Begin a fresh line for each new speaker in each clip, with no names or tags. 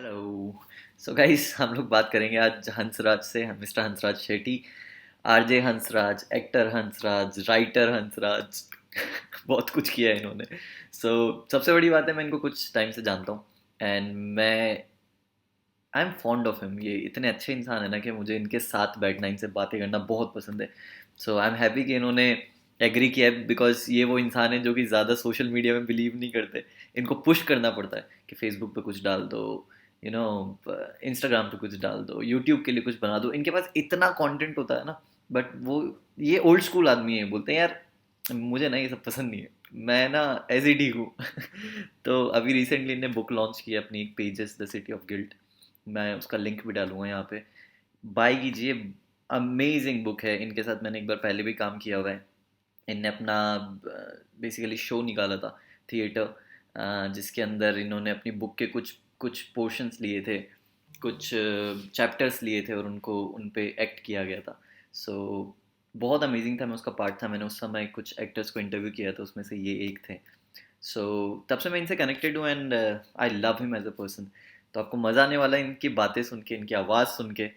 Hello. So guys हम लोग बात करेंगे आज हंसराज से, mister Hansraj Shetty. RJ Hansraj, actor Hansraj, writer Hansraj. बहुत कुछ किया है इन्होंने। सबसे बड़ी बात है, मैं इनको कुछ टाइम से जानता हूँ। एंड मैं I am fond of him. ये इतने अच्छे इंसान है ना कि मुझे इनके साथ बैठना, इनसे बातें करना बहुत पसंद है। सो आई एम हैप्पी कि इन्होंने एग्री किया है, बिकॉज ये वो इंसान है जो कि ज़्यादा सोशल मीडिया में बिलीव नहीं करते। इनको पुश करना पड़ता है कि फेसबुक पे कुछ डाल दो, यू नो, इंस्टाग्राम पे कुछ डाल दो, यूट्यूब के लिए कुछ बना दो। इनके पास इतना कंटेंट होता है ना। बट वो ये ओल्ड स्कूल आदमी है, बोलते हैं यार मुझे ना ये सब पसंद नहीं है, मैं ना एज ही ठीक हूँ। तो अभी रिसेंटली इन्हें बुक लॉन्च की है अपनी, एक pages the city of guilt. मैं उसका लिंक भी डालूंगा यहाँ पे, बाय कीजिए। अमेजिंग बुक है। इनके साथ मैंने एक बार पहले भी काम किया हुआ है। इनने अपना बेसिकली शो निकाला था, थिएटर, जिसके अंदर इन्होंने अपनी बुक के कुछ कुछ पोर्शंस लिए थे, कुछ चैप्टर्स लिए थे और उनको उन पे एक्ट किया गया था। सो बहुत अमेजिंग था। मैं उसका पार्ट था। मैंने उस समय कुछ एक्टर्स को इंटरव्यू किया था, उसमें से ये एक थे। सो तब से मैं इनसे कनेक्टेड हूँ and I love him as a person. तो आपको मज़ा आने वाला है इनकी बातें सुन के, इनकी आवाज़ सुन के।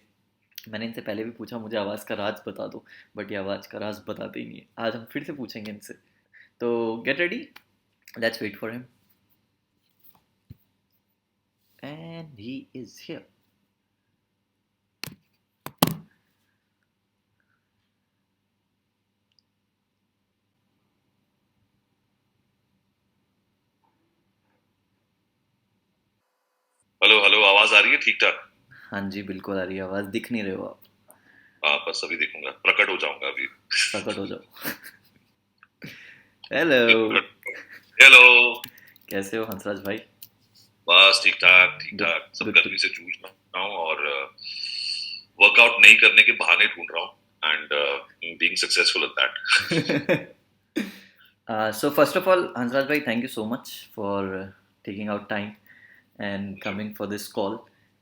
मैंने इनसे पहले भी पूछा मुझे आवाज़ का राज बता दो, बट ये आवाज़ का राज बताते ही नहीं है। आज हम फिर से पूछेंगे इनसे। तो get ready, let's wait for him. And he is here.
Hello hello, आवाज आ रही है ठीक ठाक।
हाँ जी, बिल्कुल आ रही है आवाज़। दिख नहीं रहे हो आप।
हाँ, बस अभी देखूंगा, प्रकट हो जाऊंगा अभी।
प्रकट हो जाओ। हेलो।
हेलो।
कैसे हो हंसराज भाई?
बस ठीक ठाक ठीक
गुड।
ठाक, सब
गुड टू।
गर्मी से जूझ रहा हूँ और वर्कआउट नहीं करने के बहाने ढूंढ रहा हूँ and being successful at that.
So first of all, Hansraj bhai, thank you so much for taking out time and coming for this call.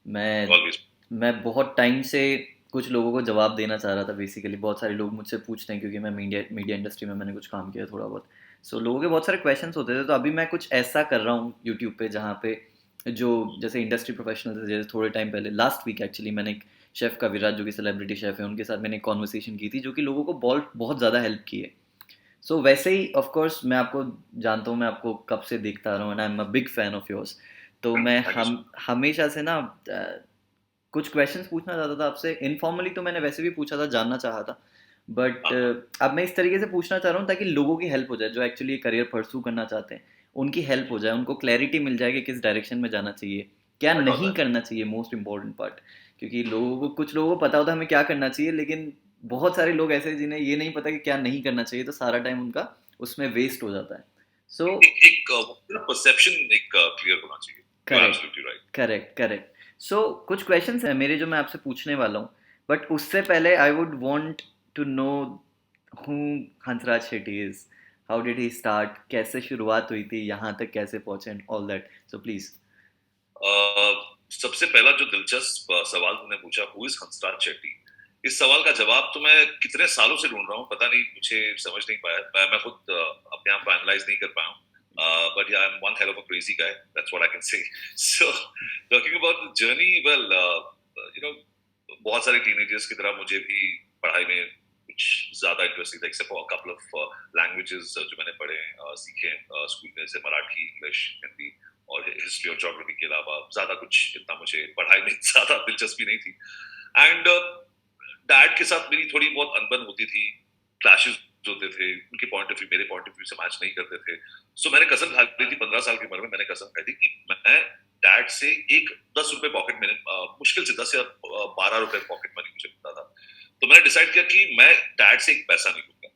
मैं
ऑलवेज।
मैं बहुत टाइम से कुछ लोगों को जवाब देना चाह रहा था। बेसिकली बहुत सारे लोग मुझसे पूछते हैं, क्योंकि मैं मीडिया मीडिया इंडस्ट्री में मैंने कुछ काम किया थोड़ा बहुत। लोगों के बहुत सारे क्वेश्चंस होते थे, तो अभी मैं कुछ ऐसा कर रहा हूँ यूट्यूब पे जहाँ पे जो जैसे इंडस्ट्री प्रोफेशनल, जैसे थोड़े टाइम पहले लास्ट वीक एक्चुअली मैंने एक शेफ़ का, विराज जो कि सेलिब्रिटी शेफ़ है, उनके साथ मैंने एक कॉन्वर्सेशन की थी जो कि लोगों को बहुत बहुत ज़्यादा हेल्प की है। वैसे ही ऑफ कोर्स मैं आपको जानता हूँ, मैं आपको कब से देखता आ रहा हूँ and I am a big fan of yours. तो मैं
थैंक यू
हम
सो
हमेशा से ना कुछ क्वेश्चंस पूछना चाहता था आपसे। इनफॉर्मली तो मैंने वैसे भी पूछा था, जानना चाहा था। बट
हाँ हाँ।
अब मैं इस तरीके से पूछना चाह रहा हूँ ताकि लोगों की हेल्प हो जाए, जो एक्चुअली ये करियर परस्यू करना चाहते हैं। उनकी हेल्प हो जाए, उनको क्लैरिटी मिल जाए कि किस डायरेक्शन में जाना चाहिए, क्या
आई गॉट
नहीं
दैट।
करना चाहिए, मोस्ट इंपॉर्टेंट पार्ट। क्योंकि लोगों को, कुछ लोगों को पता होता है हमें क्या करना चाहिए, लेकिन बहुत सारे लोग ऐसे हैं जिन्हें ये नहीं पता कि क्या नहीं करना चाहिए, तो सारा टाइम उनका उसमें वेस्ट हो जाता है। सो
एक परसेप्शन एक क्लियर होना चाहिए। You are
correct,
absolutely right.
Correct, correct. कुछ क्वेश्चंस हैं मेरे जो मैं आपसे पूछने वाला हूँ। बट उससे पहले I would want to know who Hansraj Shetty is. How did he start, कैसे शुरुआत हुई थी, यहाँ तक कैसे पहुंचे, and all that. So please.
सबसे पहला जो दिलचस्प सवाल तुमने पूछा, हु इज हंसराज शेट्टी, इस सवाल का जवाब तो मैं कितने सालों से ढूंढ रहा हूँ, पता नहीं, मुझे समझ नहीं पाया। मैं खुद अपने आप को एनालाइज नहीं कर पाया हूँ। बट या I am one hell of a crazy guy, that's what I can say. So talking about the journey, well, you know, बहुत सारे टीनेजर्स की तरह मुझे भी पढ़ाई में कुछ ज्यादा इंटरेस्ट नहीं था, except for couple of languages जो मैंने पढ़े, सीखे स्कूल में, जैसे मराठी, इंग्लिश, हिंदी और हिस्ट्री और ज्योग्राफी के अलावा ज्यादा कुछ इतना मुझे पढ़ाई में ज्यादा दिलचस्पी नहीं थी। एंड डैड के साथ मेरी थोड़ी बहुत अनबन होती थी, क्लैशेस होते थे, उनके पॉइंट ऑफ व्यू मेरे पॉइंट ऑफ व्यू से मैच नहीं करते थे। मैंने कसम खा ली थी 15 साल की उम्र में, मैंने कसम खाई थी कि मैं डैड से एक 10 रुपए पॉकेट मनी, मुश्किल से 10 या 12 रुपए पॉकेट मनी मुझे मिलता था, तो मैंने डिसाइड किया कि मैं डैड से एक पैसा नहीं लूंगा।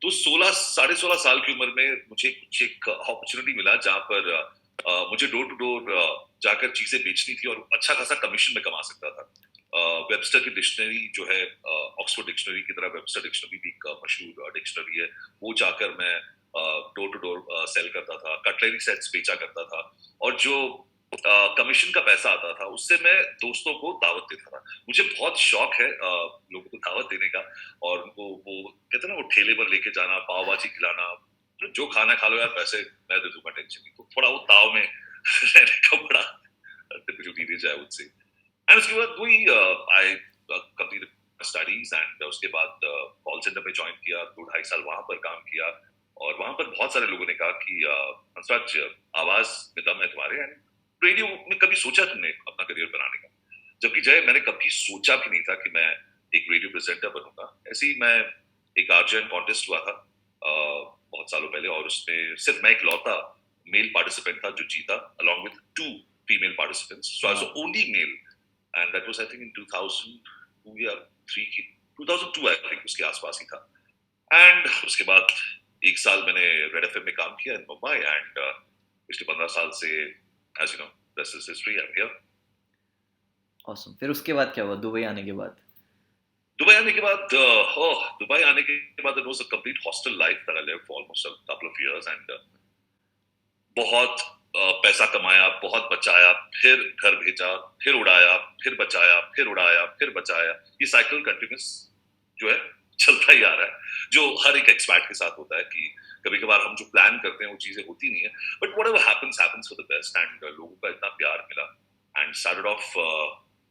तो 16 साढ़े 16 साल की उम्र में मुझे कुछ एक अपॉर्चुनिटी मिला जहां पर मुझे डोर टू डोर जाकर चीजें बेचनी थी और अच्छा खासा कमीशन में कमा सकता था। वेबस्टर की डिक्शनरी जो है, ऑक्सफोर्ड डिक्शनरी की तरह वेबस्टर डिक्शनरी भी एक मशहूर डिक्शनरी है, वो जाकर मैं डोर टू डोर सेल करता था, कटलरी सेट्स बेचा करता था। और जो कमीशन का पैसा आता था उससे मैं दोस्तों को दावत देता था। मुझे बहुत शौक है लोगों को दावत देने का, और उनको वो कहते हैं ना, वो ठेले पर लेके जाना, पाव भाजी खिलाना, जो खाना खा लो यार, पैसे मैं दे दूंगा, टेंशन नहीं। तो थोड़ा वो ताव में रहने का बड़ा टिपिकल टीनेजर आई वुड से। एंड उसके बाद वही आई कंप्लीटेड स्टडीज एंड उसके बाद कॉल सेंटर में ज्वाइन किया, 2 ढाई साल वहां पर काम किया। और वहां पर बहुत सारे लोगों ने कहा कि हंसराज, आवाज में दम है तुम्हारे, एंड रेडियो में कभी सोचा तुमने अपना करियर बनाने का? जबकि जय, मैंने कभी सोचा भी नहीं था कि मैं एक रेडियो प्रेजेंटर बनूंगा। ऐसे ही मैं एक आरजेएन कॉन्टेस्ट हुआ था बहुत सालों पहले, और उसमें सिर्फ मैं एक लौता मेल पार्टिसिपेंट था जो जीता, along with 2 female participants. So I was the only male, and that was I think in 2002 या 3 की 2002 I think, उसके आसपास ही था। एंड उसके बाद 1 साल मैंने रेड एफएम में काम किया इन मुंबई, एंड पिछले 15 साल से, as you know, this is history, I'm here.
Awesome. फिर उसके बाद क्या हुआ दुबई आने के बाद?
दुबई आने के बाद दुबई आने के बाद it was a complete hostel life that I lived for almost a couple of years, and बहुत पैसा कमाया, बहुत बचाया, फिर घर भेजा, फिर उड़ाया, फिर बचाया, फिर उड़ाया, फिर बचाया। ये साइकिल कंटिन्यूस जो है चलता ही आ रहा है, जो हर एक एक्सपैट के साथ होता है कि कभी कभार हम जो प्लान करते हैं वो चीजें होती नहीं है, but whatever happens happens for the best. And लोगों का इतना प्यार मिला, and started off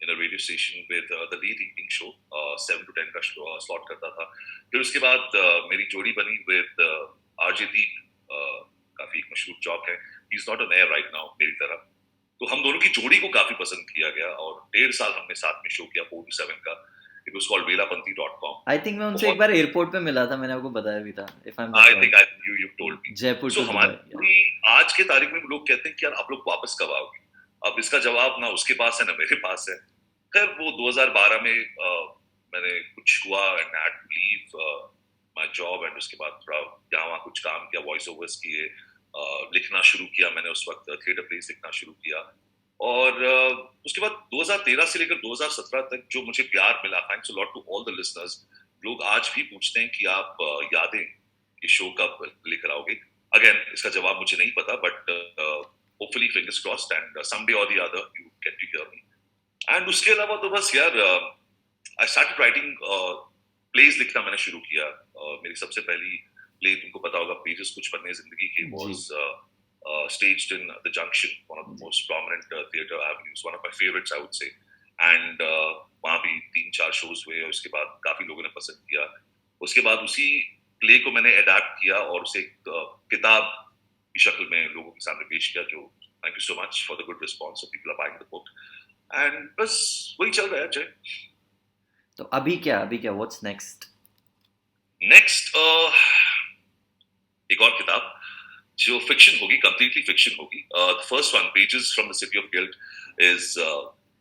in a radio station with the late evening show, 7 to 10 का स्लॉट करता था। फिर उसके बाद मेरी जोड़ी बनी विद आरजे दीप, काफी एक मशहूर जॉब है, he is not on air right now मेरी तरह। तो हम दोनों की जोड़ी को काफी पसंद किया गया, और 1.5 साल हमने साथ में शो किया 4 to 7 का। इट वाज कॉल्ड वेलापंथी.com।
आई थिंक मैं उनसे एक बार एयरपोर्ट पे मिला था, मैंने आपको बताया भी था, if I am
I
not
think
wrong.
You told me.
Jaipur
so
to Dubai.
हमारी आज के तारीख में लोग कहते हैं कि यार आप लोग वापस कब आओगे? अब इसका जवाब ना उसके पास है ना मेरे पास है। खैर वो 2012 में मैंने कुछ हुआ and I had to leave my job, एंड उसके बाद थोड़ा यहाँ वहाँ कुछ काम किया, वॉइस ओवर्स किए, लिखना शुरू किया मैंने उस वक्त, थिएटर प्लेस लिखना शुरू किया। और उसके बाद 2013 से लेकर 2017 तक जो मुझे प्यार मिला, thanks a lot to all the listeners. लोग आज भी पूछते हैं कि आप यादें ये शो कब लेकर आओगे। अगेन इसका जवाब मुझे नहीं पता, but hopefully fingers crossed and someday or the other you get to hear me. And उसके अलावा तो बस यार आई स्टार्टेड राइटिंग प्लेज, लिखना मैंने शुरू किया। मेरी सबसे पहली प्ले तुमको पता होगा, पेजेस कुछ पन्ने जिंदगी के, was staged in the Junction, one of the most prominent theatre avenues, one of my favorites I would say. And वहाँ भी 3-4 shows हुए, और उसके बाद काफी लोगों ने पसंद किया। उसके बाद उसी प्ले को मैंने अडैप्ट किया और उसे एक किताब की शक्ल में लोगों के सामने पेश किया, जो thank you so much for the good response, people are buying the book, and बस वही चल रहा है जय।
तो अभी क्या व्हाट्स नेक्स्ट?
नेक्स्ट एक और किताब जो फिक्शन होगी, कंप्लीटली फिक्शन होगी। The first one, pages from the city of guilt, is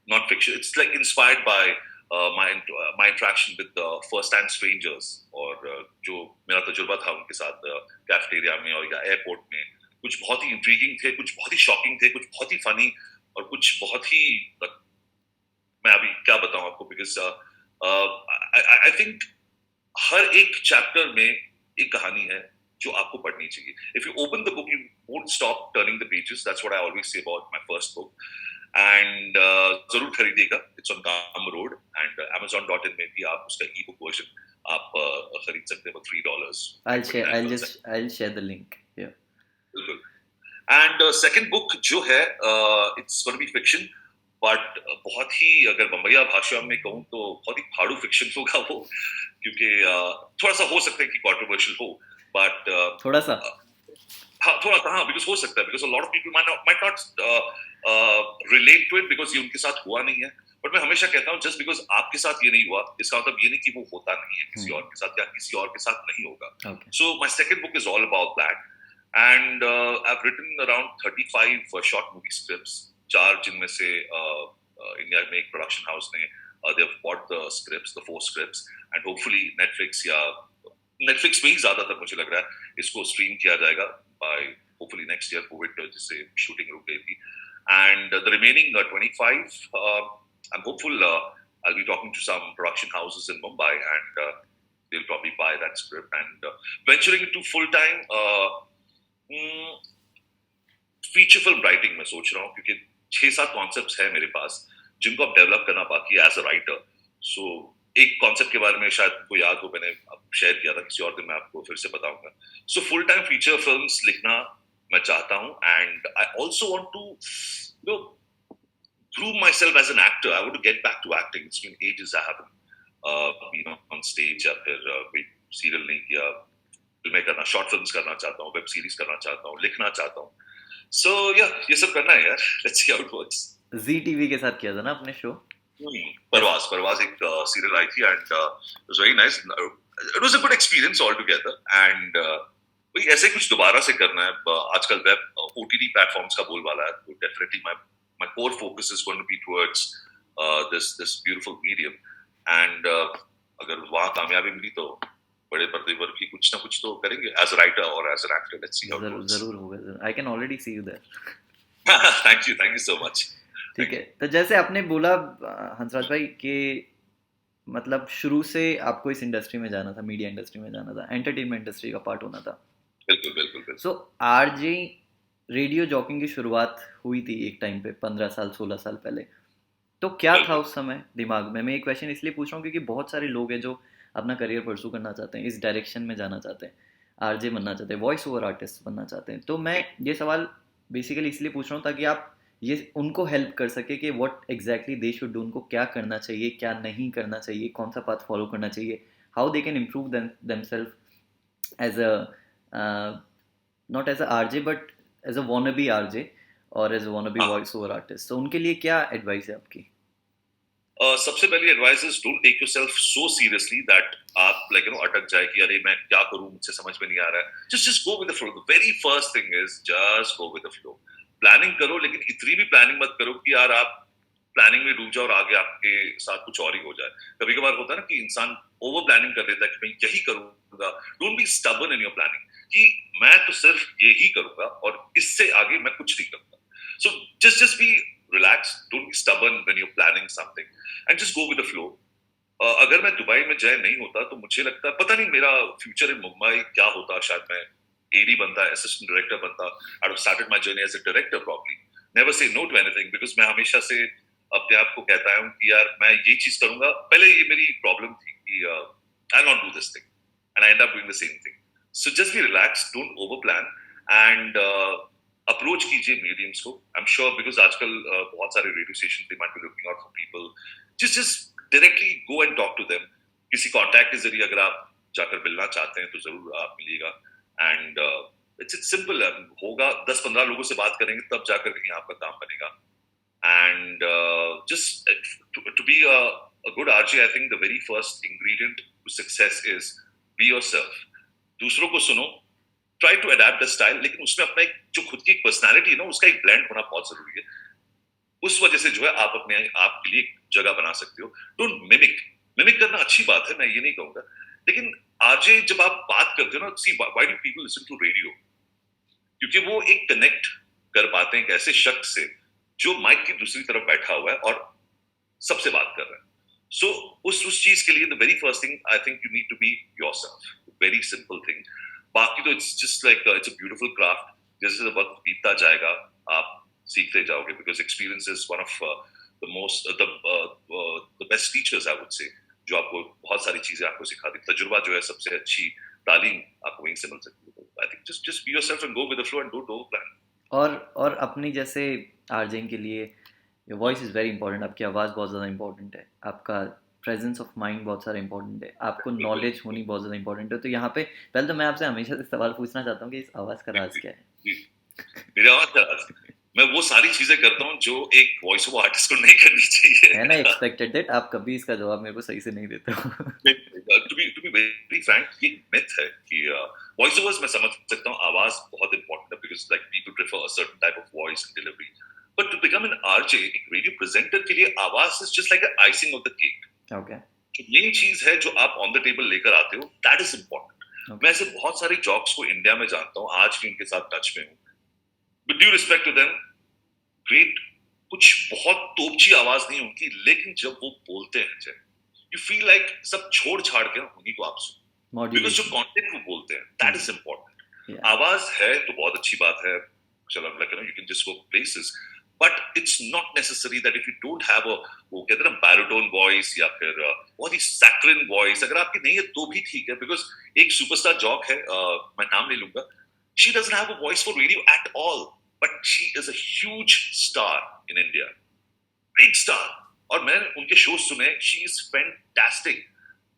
not fiction, it's like inspired by my interaction with first time strangers, और जो मेरा तजुर्बा था उनके साथ कैफेटेरिया में और या एयरपोर्ट में। कुछ बहुत ही इंट्रीगिंग थे, कुछ बहुत ही शॉकिंग थे, कुछ बहुत ही फनी, और कुछ बहुत ही मैं अभी क्या बताऊं आपको, बिकॉज आई थिंक हर एक चैप्टर में एक कहानी है जो आपको पढ़नी चाहिए। If you open the book you won't stop turning the pages, that's what I always say about my first book. And जरूर खरीदिएगा, it's on Gumroad, and Amazon.in में भी आप उसका ई बुक वर्जन आप खरीद सकते हैं $3।
I'll share the link here.
बिल्कुल। एंड सेकंड बुक जो है it's gonna be fiction, but बहुत ही, अगर बम्बैया भाषा में कहूँ तो बहुत ही फाड़ू फिक्शन होगा वो, क्योंकि थोड़ा सा हो सकता है कि कंट्रोवर्शियल हो, बट
थोड़ा सा
हाँ, बिकॉज हो सकता है, because a lot of people might not relate to it, because ये उनके साथ हुआ नहीं है। बट मैं हमेशा कहता हूँ, जस्ट बिकॉज आपके साथ ये नहीं हुआ इसका मतलब ये नहीं कि वो होता नहीं है किसी और के साथ, या किसी और के साथ नहीं होगा। So my second book is all about that, and I have written around 35 short movie scripts, 4 जिनमें से इंडिया में एक प्रोडक्शन हाउस ने they have bought the scripts, the 4 scripts, and hopefully Netflix में ही ज्यादातर मुझे लग रहा है इसको स्ट्रीम किया जाएगा by hopefully next year, Covid जिससे शूटिंग रुक गई थी। And the remaining 25, I'm hopeful I'll be talking to some production houses in Mumbai, and they'll probably buy that script, and venturing into full-time feature film writing मैं सोच रहा हूँ, क्योंकि 6-7 concepts है मेरे पास जिनको अब डेवलप करना बाकी है एज अ राइटर। सो एक कॉन्सेप्ट के बारे में शायद आपको याद हो, मैंने शेयर किया था, किसी और दिन मैं आपको फिर से बताऊंगा। So full time feature films लिखना मैं चाहता हूं, and I also want to prove myself as an actor. I want to get back to acting. It's been ages I haven't been on stage या फिर कोई सीरियल नहीं किया. फिल्में करना, शॉर्ट फिल्म्स करना चाहता हूँ, वेब सीरीज करना चाहता हूँ, लिखना चाहता हूँ. So yeah, ये सब करना है यार. Let's see how it works.
Zee TV के साथ किया था ना आपने शो?
परवाज एक सीरियल आई थी and it was very nice. It was a good experience altogether and भाई ऐसे कुछ दोबारा से करना है. आजकल वेब OTT प्लेटफॉर्म्स का बोलबाला है, तो definitely my core focus is going to be towards this beautiful medium and अगर वहाँ कामयाबी मिली तो बड़े पर्दे पर भी कुछ ना कुछ तो करेंगे as a writer or as an actor. Let's see how it goes.
जरूर होगा. I can already see you there.
Thank you so much.
ठीक है. तो जैसे आपने बोला हंसराज भाई कि मतलब शुरू से आपको इस इंडस्ट्री में जाना था, मीडिया इंडस्ट्री में जाना था, एंटरटेनमेंट इंडस्ट्री का पार्ट होना था.
बिल्कुल.
सो आरजे रेडियो जॉकिंग की शुरुआत हुई थी एक टाइम पे 15 साल 16 साल पहले. तो क्या था उस समय दिमाग में? मैं ये क्वेश्चन इसलिए पूछ रहा हूँ क्योंकि बहुत सारे लोग हैं जो अपना करियर परसू करना चाहते हैं, इस डायरेक्शन में जाना चाहते हैं, आरजे बनना चाहते हैं, वॉइस ओवर आर्टिस्ट बनना चाहते हैं. तो मैं ये सवाल बेसिकली इसलिए पूछ रहा हूँ ताकि आप ये उनको हेल्प कर सके कि what exactly they should do, उनको क्या करना चाहिए, क्या नहीं करना चाहिए, कौन सा पाथ फॉलो करना चाहिए, how they can improve themselves as a not as a RJ but as a wannabe RJ or as a wannabe voice over artist. तो उनके लिए क्या एडवाइस है आपकी?
सबसे पहली advice is don't take yourself so seriously that आप अटक जाए कि अरे मैं क्या करूं, मुझसे समझ में नहीं आ रहा है. Just go with the flow. The very first thing is just go with the flow. Planning करो, लेकिन इतनी भी प्लानिंग मत करो कि यार आप प्लानिंग में डूब जाओ और आगे आपके साथ कुछ और ही हो जाए. कभी कभार होता है ना कि इंसान ओवर प्लानिंग कर लेता है कि मैं यही करूंगा. Don't be stubborn in your planning कि मैं तो सिर्फ यही करूंगा और इससे आगे मैं कुछ नहीं करूंगा. So just be relax, don't be stubborn when you're planning something and just go with the flow. अगर मैं दुबई में जय नहीं होता तो मुझे लगता है पता नहीं मेरा फ्यूचर इन मुंबई क्या होता. शायद मैं AD बनता, असिस्टेंट डायरेक्टर बनता. I would have started my journey as a director probably. Never say no to anything because मैं हमेशा से अपने आप को कहता हूँ कि यार मैं ये चीज करूंगा. पहले ये मेरी प्रॉब्लम थी कि I'll not do this thing and I end up doing the same thing. So just be relaxed, don't over plan and approach कीजिए मीडियम्स को. आई एम श्योर बिकॉज आजकल बहुत सारे radio station they might be looking out for people. Just directly go and talk to them. किसी contact के जरिए अगर आप जाकर मिलना चाहते हैं तो जरूर आप मिलिएगा. एंड इट्स सिंपल होगा. 10-15 लोगों से बात करेंगे तब जाकर कहीं आपका काम बनेगा. And just to be a good RJ I think the very first ingredient to success is be yourself. दूसरों को सुनो, try to adapt the style, लेकिन उसमें अपना एक जो खुद की पर्सनालिटी है ना उसका एक ब्लेंड होना बहुत जरूरी है. उस वजह से जो है आप अपने आप के लिए एक जगह बना सकते हो. डोंट मिमिक करना अच्छी बात है, मैं ये नहीं कहूंगा, लेकिन आरजे जब आप बात करते हो ना, see why do people listen to radio? क्योंकि वो एक कनेक्ट कर पाते हैं एक ऐसे शख्स से जो माइक की दूसरी तरफ बैठा हुआ है और सबसे बात कर रहा है. सो उस चीज के लिए the very first thing I think you need to be yourself. Very simple thing. बाकी तो it's just like it's a beautiful craft. जैसे वक्त बीतता जाएगा आप सीखते जाओगे because experience is one of the most the best teachers I would say, जो आपको बहुत सारी चीजें आपको सिखाती. तजुर्बा जो है सबसे अच्छी तालीम आपको वहीं से मिल सकती है. I think just be yourself and go with the flow and don't over plan.
और अपनी जैसे आरजेइंग के लिए your voice is very important. आपकी आवाज़ बहुत ज़्यादा इंपॉर्टेंट है. आपका प्रेजेंस ऑफ माइंड बहुत सारा इंपॉर्टेंट है. आपको नॉलेज होनी बहुत ज़्यादा इंपॉर्टेंट है. तो यहाँ पे पहले तो मैं आपसे हमेशा से सवाल पूछना चाहता हूँ कि इस आवाज़ का राज क्या है?
मेरी आवाज़ का राज, मैं वो सारी चीजें करता हूँ जो एक वॉइस ओवर आर्टिस्ट को नहीं करनी चाहिए.
है ना एक्सपेक्टेड दैट आप कभी इसका जवाब मेरे को सही से नहीं देते हो.
टू बी वेरी फ्रैंक, ये मिथ है कि वॉइस ओवर्स मैं समझ सकता हूँ आवाज बहुत इंपॉर्टेंट है because like people prefer a certain type of voice and delivery. But to become an RJ, एक रेडियो प्रेजेंटर के लिए आवाज is just like a icing of the cake.
Okay.
मेन चीज है जो आप ऑन द टेबल लेकर आते हो, दैट इज इंपॉर्टेंट. मैं ऐसे बहुत सारे जॉक्स को इंडिया में जानता हूँ, आज भी उनके साथ टच में हूँ. With due respect to them, great, कुछ बहुत तोपची आवाज नहीं उनकी, लेकिन जब वो बोलते हैं यू फील लाइक सब छोड़ छाड़ के उन्हीं को आप सुनो, बिकॉज जो कंटेंट वो बोलते हैं दैट इज इंपॉर्टेंट. आवाज है तो बहुत अच्छी बात है, चलो you can just go places, but it's not necessary that if you don't have वो कहते हैं ना बैरिटोन वॉइस या फिर बहुत ही सैक्रिन वॉइस, अगर आपकी नहीं है तो भी ठीक है. बिकॉज एक सुपरस्टार जॉक है, मैं नाम नहीं लूंगा, she doesn't have a voice for radio at all, but she is a huge star in India. Big star, और मैंने उनके शो सुने, शी इज फैंटास्टिक।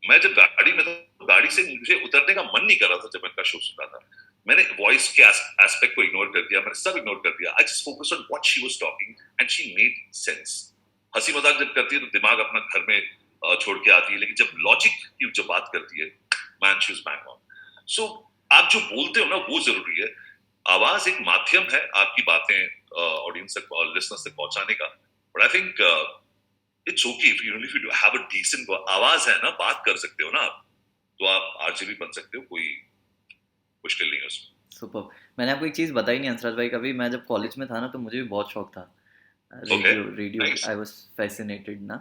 मैं जब गाड़ी में था, गाड़ी से मुझे उतरने का मन नहीं कर रहा था जब मैं उनका शो सुन रहा था। मैंने वॉइस के एस्पेक्ट को इग्नोर कर दिया, मैंने सब इग्नोर कर दिया। I just focus on what she was talking and she made sense. हंसी मजाक जब करती है तो दिमाग अपना घर में छोड़ के आती है, लेकिन जब लॉजिक की जो बात करती है, man she is bang on. So आप जो बोलते हो ना वो जरूरी है। आवाज एक माध्यम है आपकी बातें ऑडियंस तक और लिसनर्स तक पहुंचाने का, but I think it's okay if you have a decent आवाज है ना, बात कर सकते हो ना आप, तो आप आरजे भी बन सकते हो, कोई मुश्किल नहीं है उसमें।
सुपर। मैंने आपको एक चीज़ बताई नहीं हंसराज भाई, कभी मैं जब कॉलेज में था ना तो मुझे भी बहुत शौक था
okay,
radio.
Nice.
I was fascinated ना,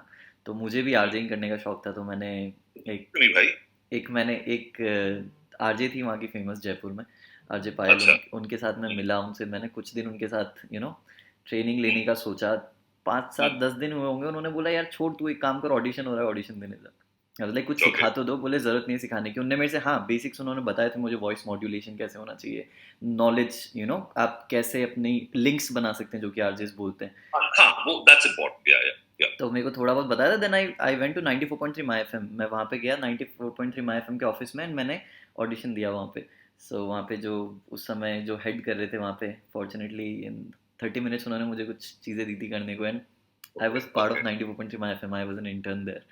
तो मुझे भी आरजेइंग करने का शौक था। तो मैंने एक
नहीं भाई।
एक आरजे थी वहाँ की फेमस जयपुर में, आरजे पायल,
अच्छा।
उनके साथ मैं मिला, उनसे मैंने कुछ दिन उनके साथ ट्रेनिंग लेने
हम्म,
का सोचा। 5 7 10 दिन हुए होंगे, उन्होंने बोला यार छोड़, तू एक काम कर, ऑडिशन हो रहा है, ऑडिशन देने जा। लाइक कुछ
ओके।
सिखा तो दो। बोले ज़रूरत नहीं है सिखाने की। उनने मेरे से हाँ बेसिक्स उन्होंने बताए थे मुझे, वॉइस मॉड्यूलेशन कैसे होना चाहिए, नॉलेज आप कैसे अपनी लिंक्स बना सकते हैं जो कि आरजेस बोलते हैं।
हाँ, वो दैट्स इम्पोर्टेंट, या या।
तो मेरे को थोड़ा बहुत बताया था। Then I went to 94.3 my FM. मैं वहाँ पे गया 94.3 माई एफएम के ऑफिस में, and मैंने ऑडिशन दिया वहाँ पे। सो वहाँ पे जो उस समय जो हेड कर रहे थे वहाँ पे, फॉर्चुनेटली इन 30 मिनट्स उन्होंने मुझे कुछ चीज़ें दी थी करने को। And I
okay,
was part of
okay.
94.3 my FM, I was an intern there.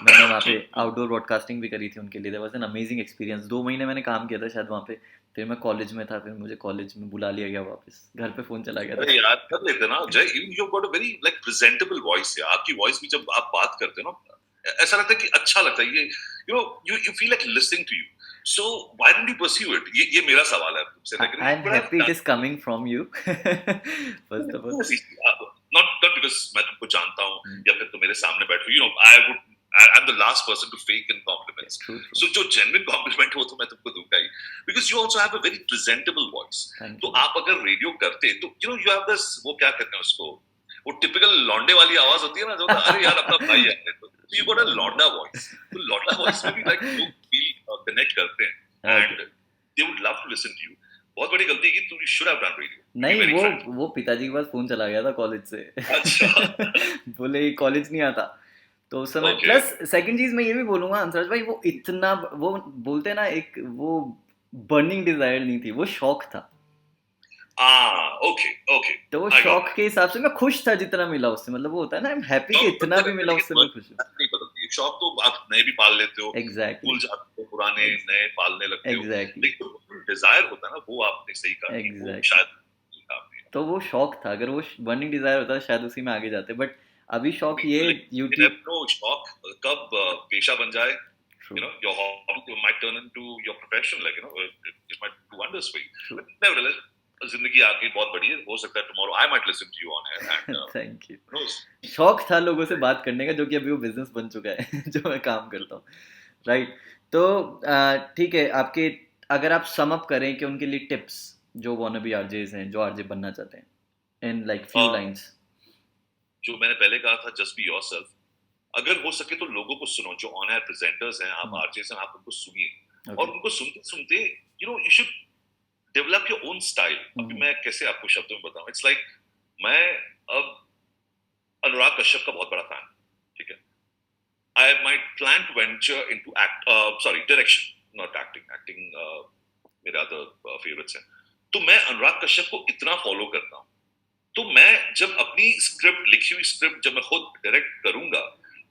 मैंने वहाँ पे आउटडोर ब्रॉडकास्टिंग भी करी थी उनके लिए। There was an amazing experience. 2 महीने मैंने काम किया था शायद वहाँ पे। फिर मैं कॉलेज में था, फिर मुझे कॉलेज में बुला लिया गया वापस, घर पे फ़ोन चला गया
अरे
था।
यार, कर लेते ना जय, you got a very like presentable voice है। आपकी वॉइस भी जब आप बात करते हो ना, ऐसा लगता है कि अच्छा लगता है। ये you feel like listening to you. So why don't you pursue it? ये मेरा सवाल है तुमसे, लेकिन
I
you
am
could
happy it
have
is coming from you first of all.
Not because मैं तुमको जानता हूँ या फिर तुम मेरे सामने बैठो, I would, I am the last person to fake in compliments.
True true.
So जो जेन्युइन कॉम्प्लीमेंट हो तो मैं तुमको दूंगा ही, because you also have a very presentable voice.
Thank
तो
यू।
आप अगर रेडियो करते तो यू हैव दिस, वो क्या कहते हैं उसको, वो टिपिकल लौंडे वाली आवाज होती है ना, जो अरे यार अपना भाई है, तो यू गॉट अ लौंडा वॉइस। तो लौंडा वॉइस में भी लाइक लोग फील कनेक्ट करते हैं
okay.
And they would love to listen to you. बहुत बड़ी गलती की, तू should have done radio, to be
नहीं,
वेरी
वो
फ्रैंक।
वो पिताजी के पास फोन चला गया था कॉलेज से
अच्छा।
बोले कॉलेज नहीं आता। तो उस समय
ओके।
प्लस सेकंड चीज मैं ये भी बोलूंगा अंतराज भाई, वो इतना वो बोलते हैं ना, एक वो बर्निंग डिजायर नहीं थी, वो शौक था।
Okay, okay.
तो वो
आई गॉट
शौक के हिसाब से मैं खुश था जितना मिला उससे। मतलब वो होता है ना, आई एम हैप्पी कि
शौक
इतना
बनता
भी
रहता है,
मिला
लेकिन
उससे मैं खुश हूँ।
वर्क नहीं बदलती है। शौक तो आप नए भी पाल लेते हो,
एग्जैक्टली।
भूल जाते हो, पुराने नए पालने लगते हो,
एग्जैक्टली।
लेकिन जो डिजायर होता है ना, वो आपने सही कहा कि वो
एग्जैक्टली।
शायद काम नहीं
तो वो शौक था, अगर वो बर्निंग डिजायर होता शायद उसी में आगे जाते। बट अभी शौक ये
है। लेकिन
यूट्यूब।
अपनो शौक कब पेशा बन जाए,
true
your hobby might turn into your profession, like it might do wonders for you.
True.
But nevertheless, जिंदगी आपकी बहुत बड़ी है, हो सकता है tomorrow I might listen to you on air and
thank you.
who knows.
शौक था लोगों से बात करने का, जो कि अभी वो बिजनेस बन चुका है जो मैं काम करता हूँ। राइट। तो ठीक है, आपके अगर आप सम अप करें कि उनके लिए टिप्स, जो वानाबी आरजेस हैं, जो आरजे बनना चाहते हैं, in like few
Uh,
lines.
जो मैंने पहले कहा था, जस्ट बी योरसेल्फ। अगर हो सके तो लोगों को सुनो, जो ऑन एयर प्रेजेंटर्स हैं, आप आरजेस हैं, आप उनको सुनिए। और
ओके।
उनको सुनते सुनते you should develop your own style. अभी मैं कैसे आपको शब्दों में बताऊं, इट्स लाइक मैं अब अनुराग कश्यप का बहुत बड़ा फैन, ठीक है। I might plan to venture into act, sorry direction, not acting. Acting मेरे अदर फेवरेट्स हैं। तो मैं अनुराग कश्यप को इतना फॉलो करता हूँ, तो मैं जब अपनी स्क्रिप्ट, लिखी हुई स्क्रिप्ट जब मैं खुद डायरेक्ट करूंगा,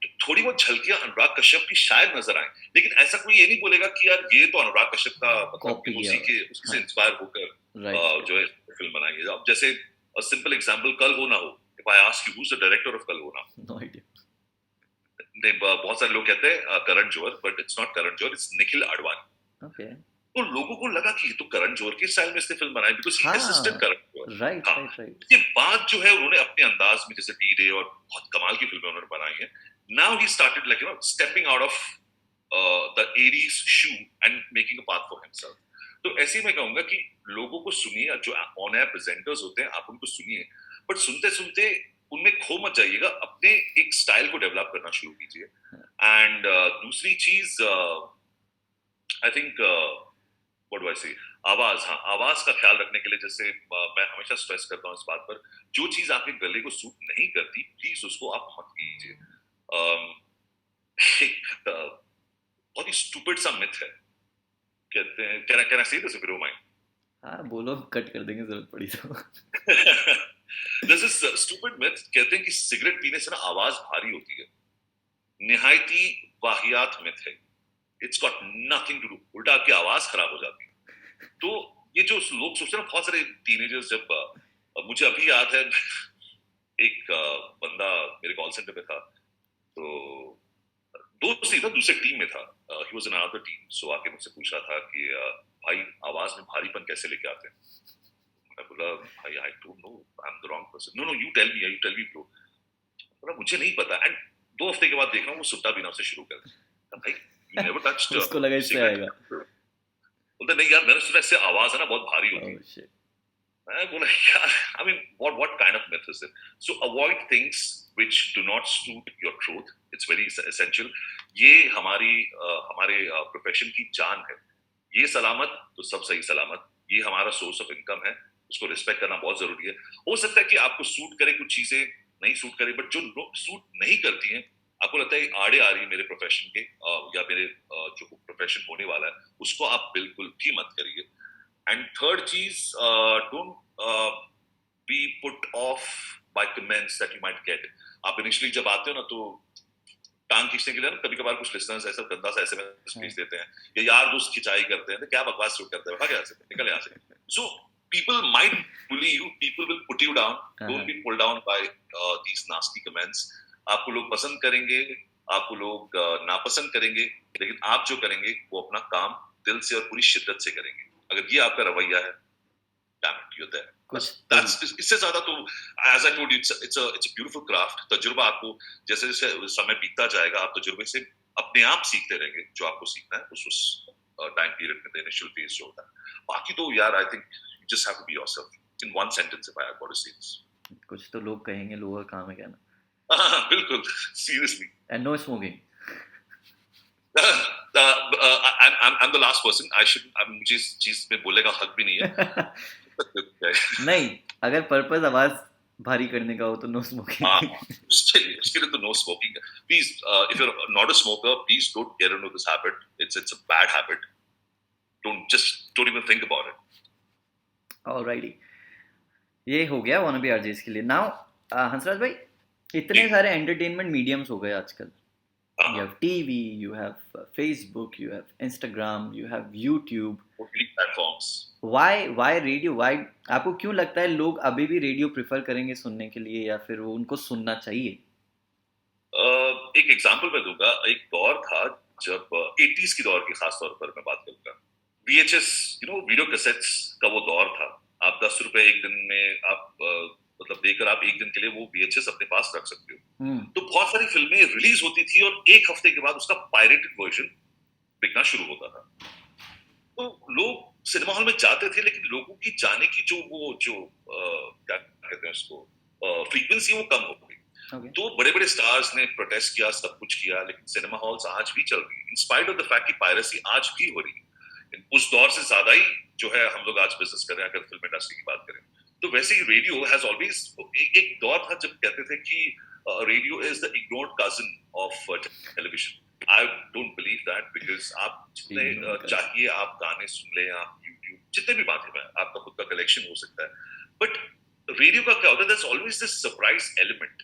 तो थोड़ी बहुत झलकियां अनुराग कश्यप की शायद नजर आए, लेकिन ऐसा कोई ये नहीं बोलेगा कि यार ये तो अनुराग कश्यप का, मतलब
कॉपी
उसी
किया।
से इंस्पायर होकर
राइट।
जो है फिल्म बनाई है। अब जैसे सिंपल एग्जांपल, कल हो ना हो, if I ask you who is the director of कल हो ना हो,
नो आइडिया।
बहुत सारे लोग कहते हैं Karan Johar, but it's not Karan Johar, it's Nikhil Advani.
Okay.
तो लोगों को लगा कि ये तो करण जौहर के स्टाइल में इसने फिल्म बनाई, बिकॉज ही असिस्टेड
हाँ।
करण जौहर।
राइट
हाँ,
राइट राइट।
उसके बाद जो है उन्होंने अपने अंदाज में, जैसे डी डे और बहुत कमाल की फिल्में उन्होंने बनाई हैं। Now he started like stepping out of the 80s shoe and making a path for himself. तो ऐसे ही मैं कहूंगा कि लोगों को सुनिए, जो ऑन एयर प्रेजेंटर्स होते हैं आप उनको सुनिए, बट सुनते सुनते उनमें खो मत जाइएगा, अपने एक स्टाइल को डेवलप करना शुरू कीजिए। एंड दूसरी चीज, I think, what do I say? आवाज, हाँ, आवाज का ख्याल रखने के लिए जैसे मैं हमेशा स्ट्रेस करता हूँ इस बात पर, जो चीज आपके गले को सूट नहीं करती प्लीज उसको आप मत कीजिए। एक बहुत ही स्टूपिड सा मिथ है, कहते हैं, कैन आई से this if you don't mind?
हाँ बोलो, कट कर देंगे जरूरत पड़ी तो।
दिस इज स्टूपिड मिथ, कहते हैं कि सिगरेट पीने से ना आवाज भारी होती है। निहायती वाहियात मिथ है। It's got nothing to do, उल्टा आपकी आवाज खराब हो जाती है। तो ये जो लोग सोचते हैं ना, बहुत सारे टीनेजर्स, जब मुझे अभी याद है एक बंदा मेरे कॉल सेंटर पे था, तो दोस्त ही था, दूसरे टीम में था, he was in another team, so आके मुझसे पूछ रहा था कि भाई आवाज में भारीपन कैसे लेके आते हैं? मैं बोला भाई I don't know, I am the wrong person, no no you tell me bro. बोला मुझे नहीं पता। एंड 2 हफ्ते के बाद देख रहा हूँ वो सुट्टा पीना से शुरू कर दिया। भाई यू नेवर टच्ड
उसको लगा इससे आएगा।
बोलता नहीं यार, मैंने सुना इससे आवाज है ना बहुत भारी होती है।
Oh shit.
मैं बोला यार, I mean what kind of myth is it? So avoid things which do not suit your truth. It's very essential. ये हमारे प्रोफेशन की जान है। ये सलामत तो सब सही सलामत, ये हमारा सोर्स ऑफ इनकम है, उसको रिस्पेक्ट करना बहुत जरूरी है। हो सकता है कि आपको सूट करे कुछ चीजें, नहीं सूट करे, बट जो सूट नहीं करती हैं, आपको लगता है आड़े आ रही है मेरे प्रोफेशन के या मेरे जो प्रोफेशन होने वाला है, उसको आप बिल्कुल भी मत करिए। एंड थर्ड चीज, don't be put off by comments that you might get. आप इनिशियली जब आते हो ना, तो टांग खींचने के लिए ना कभी कभार कुछ लिसनर्स ऐसा गंदा सा एसएमएस भेज देते हैं, या यार दोस्त खिंचाई करते हैं, तो क्या बकवास शुरू करते हैं, भाग यहाँ से, निकल यहाँ से। सो people might bully you, people will put you down, don't be pulled down by these nasty comments। आपको लोग पसंद करेंगे, आपको लोग नापसंद करेंगे, लेकिन आप जो करेंगे वो अपना काम दिल से और पूरी शिद्दत से करेंगे। अगर ये आपका रवैया है, damn it, you're there। That's इससे ज्यादा तो, as I told you, it's a beautiful craft। तजुर्बा आपको जैसे जैसे समय बीतता जाएगा, आप तजुर्बे से अपने आप सीखते रहेंगे जो आपको सीखना है उस टाइम पीरियड में, इनिशियल फेज जो होता है। बाकी तो यार I think you just have to be yourself in one sentence if I have got to say this।
कुछ तो लोग कहेंगे लोगों का काम है कहना।
बिल्कुल, seriously।
And no smoking।
I'm the last person, I should, मुझे इस चीज में बोलने का हक भी नहीं है।
नहीं, अगर पर्पस आवाज भारी करने का हो तो नो स्मोकिंग।
हाँ, उसके लिए तो no smoking. Please if you're not a smoker, please don't get into this habit। It's a bad habit। Don't even think about it।
Alrighty, ये हो गया wannabe RJs के लिए। नाउ हंसराज भाई, इतने सारे एंटरटेनमेंट मीडियम्स हो गए आजकल। You have TV, you have Facebook, you have Instagram, you have YouTube,
platforms।
why radio? Why आपको क्यों लगता है लोग अभी भी रेडियो प्रेफर करेंगे सुनने के लिए, या फिर वो उनको सुनना चाहिए?
एक एग्जांपल मैं दूंगा। एक दौर था जब 80s की दौर की खास तौर पर मैं बात करूंगा, VHS वीडियो कैसेट्स का वो दौर था। आप 10 रुपए एक दिन में आप मतलब देकर आप एक दिन के लिए वो VHS अपने पास रख सकते हो। तो बहुत सारी फिल्में रिलीज होती थी और एक हफ्ते के बाद उसका पायरेटेड वर्जन बिकना शुरू होता था। तो लोग सिनेमा हॉल में जाते थे, लेकिन लोगों की जाने की जो क्या कहते हैं उसको, फ्रीक्वेंसी वो कम हो गई। तो बड़े बड़े स्टार्स ने प्रोटेस्ट किया, सब कुछ किया, लेकिन सिनेमा हॉल्स आज भी चल रही है, in spite of the fact कि पायरेसी आज भी हो रही है। उस दौर से ज्यादा ही जो है हम लोग आज बिजनेस कर रहे हैं, अगर फिल्म इंडस्ट्री की बात करें तो। वैसे ही रेडियो हैज ऑलवेज, एक दौर था जब कहते थे कि radio is the ignored cousin of television. I don't believe that, because आप जितने चाहिए आप गाने सुन लें, आप यूट्यूब जितने भी माध्यम है, आपका खुद का कलेक्शन हो सकता है, बट रेडियो का क्या होता है, there is always this surprise element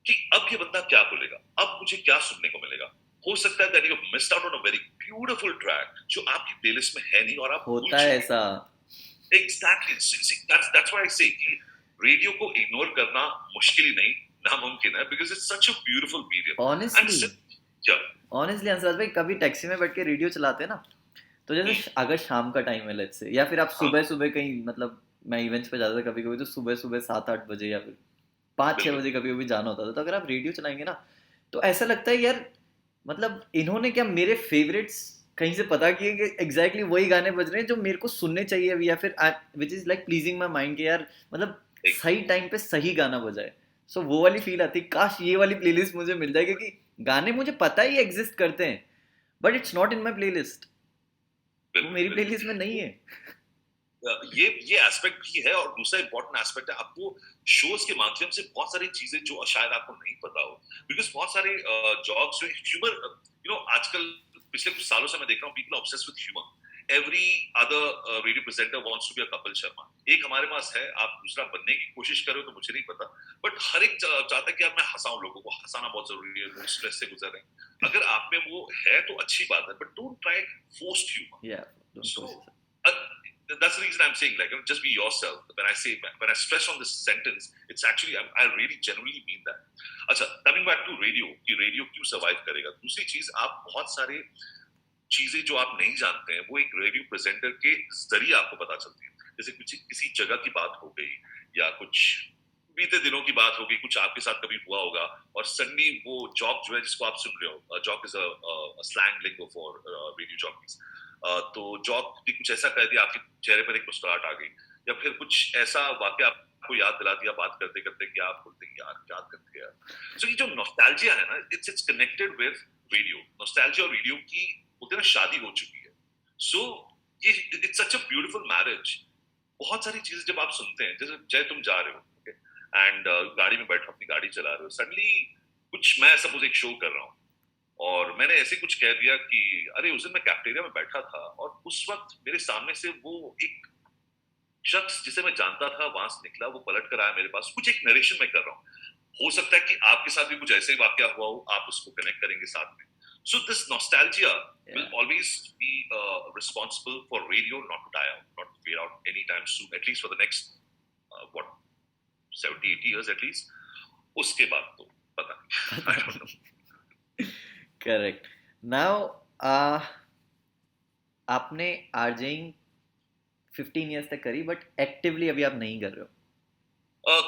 कि अब ये बंदा क्या बोलेगा, अब मुझे क्या सुनने को मिलेगा। हो सकता है that you have missed out on a very beautiful track जो आपकी प्लेलिस्ट में है नहीं, और आप
होता है ऐसा।
Exactly, that's why I say कि रेडियो को इग्नोर करना मुश्किल ही नहीं, नामुमकिन है, because it's such a beautiful medium।
Honestly Hansraj भाई, कभी टैक्सी में बैठ के रेडियो चलाते हैं ना, तो जैसे अगर शाम का टाइम है लेट्स से, या फिर आप सुबह सुबह कहीं, मतलब मैं इवेंट्स पे जाता था कभी कभी, तो सुबह सुबह 7-8 बजे या फिर 5-6 बजे कभी कभी जाना होता था, तो अगर आप रेडियो चलाएंगे ना, तो ऐसा लगता है यार, मतलब इन्होंने क्या मेरे फेवरेट्स कहीं से पता किए कि एग्जैक्टली वही गाने बज रहे हैं जो मेरे को सुनने चाहिए अभी, या फिर which is like pleasing my mind के यार, मतलब सही टाइम पे सही गाना बजाए। सो वो वाली फील आती है, काश ये वाली प्लेलिस्ट मुझे मिल जाए, क्योंकि गाने मुझे पता ही एग्जिस्ट करते हैं, but it's not in my playlist, वो मेरी प्लेलिस्ट में नहीं है।
ये एस्पेक्ट भी है, और दूसरा इंपॉर्टेंट एस्पेक्ट है, आपको शोज के माध्यम से बहुत सारी चीजें जो शायद आपको नहीं पता हो, बिकॉज बहुत सारे जॉब्स जो ह्यूमर, आजकल पिछले कुछ सालों से मैं देख रहा हूँ, people obsessed with humour. Every other radio presenter wants to be a Kapil Sharma. एक हमारे पास है, आप दूसरा बनने की कोशिश करो तो मुझे नहीं पता, बट हर एक चाहता है कि यार मैं हंसाऊं लोगों को, हंसाना बहुत जरूरी है, लोग स्ट्रेस से गुजर रहे हैं। अगर आप में वो है तो अच्छी बात है, but don't try forced humour.
Yeah, don't
So
force yourself.
that's the reason I'm saying, like, just be yourself. When I stress on this sentence, it's actually I really genuinely mean that. अच्छा, coming back to radio, कि radio क्यों survive करेगा? दूसरी चीज, आप बहुत सारे चीजें जो आप नहीं जानते हैं वो एक रेडियो प्रेजेंटर के जरिए आपको पता चलती है। जैसे कुछ किसी जगह की बात हो गई, या कुछ बीते दिनों की बात होगी, कुछ आपके साथ कभी हुआ होगा, और सडनली वो जॉक जो है जिसको आप सुन रहे हो, jock is a slang lingo for radio jockeys, तो जॉक ने कुछ ऐसा कह दिया, आपके चेहरे पर एक मुस्कुराहट आ गई, या फिर कुछ ऐसा वाक्य आपको याद दिला दिया बात करते करते कि आप बोलते हैं यार क्या करते हैं। सो ये जो नॉस्टैल्जिया है ना, it's connected with radio. Nostalgia और रेडियो की बोलते हैं ना, शादी हो चुकी है। सो ये it's such a beautiful marriage. बहुत सारी चीजें जब आप सुनते हैं, जैसे जय तुम जा रहे हो एंड गाड़ी में बैठो, अपनी गाड़ी चला रहे हो, सडनली कुछ, मैं सपोज एक शो कर रहा हूँ और मैंने ऐसे कुछ कह दिया कि अरे उस दिन मैं कैफेटेरिया में बैठा था और उस वक्त मेरे सामने से वो एक शख्स जिसे मैं जानता था वहां से निकला, वो पलट कर आया मेरे पास, कुछ एक नरेशन में कर रहा हूँ। हो सकता है कि आपके साथ भी कुछ ऐसे ही वाकया हुआ हो, आप उसको कनेक्ट करेंगे साथ में। So this nostalgia will
Yeah.
always be responsible for radio not to die out, not to fade out anytime soon, at least for the next what 70-80 years at least. उसके बाद तो पता नहीं, I don't know.
Correct. Now, आपने RJing 15 years तक करी, but actively अभी आप नहीं कर रहे हो।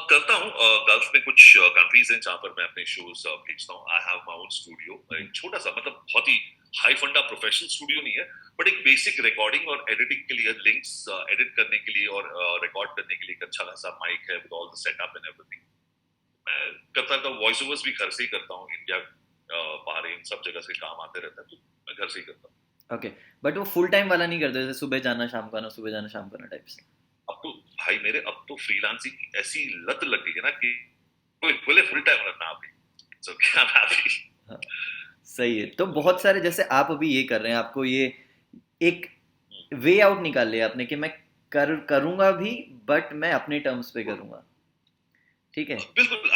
करता हूँ, गल्फ में कुछ कंट्रीज हैं जहाँ पर मैं अपने शोज भेजता हूँ। I have my own studio, एक छोटा सा, मतलब बहुत ही हाई फंडा प्रोफेशनल स्टूडियो नहीं है, बट एक बेसिक रिकॉर्डिंग और एडिटिंग के लिए, लिंक्स एडिट करने के लिए और रिकॉर्ड करने के लिए एक अच्छा खासा माइक है with all the setup and everything. मैं करता था, वॉइस ओवर्स भी घर से ही करता हूँ, इंडिया बाहर सब जगह से काम आते रहता है, तो मैं घर से ही करता हूँ।
ओके, बट वो फुल टाइम वाला नहीं करते, जैसे सुबह जाना शाम को आना, सुबह जाना शाम को आना टाइप्स?
अब तो भाई मेरे, अब तो फ्रीलांसिंग की ऐसी लत लग गई है ना कि कोई बोले फुल टाइम रखना आप, सो क्या हैप्पी।
हाँ, सही है। तो बहुत सारे, जैसे आप अभी ये कर रहे हैं, आपको ये एक वे आउट निकाल लिया आपने कि मैं करूंगा भी, बट मैं अपने टर्म्स पे करूंगा, ठीक है?
बिल्कुल,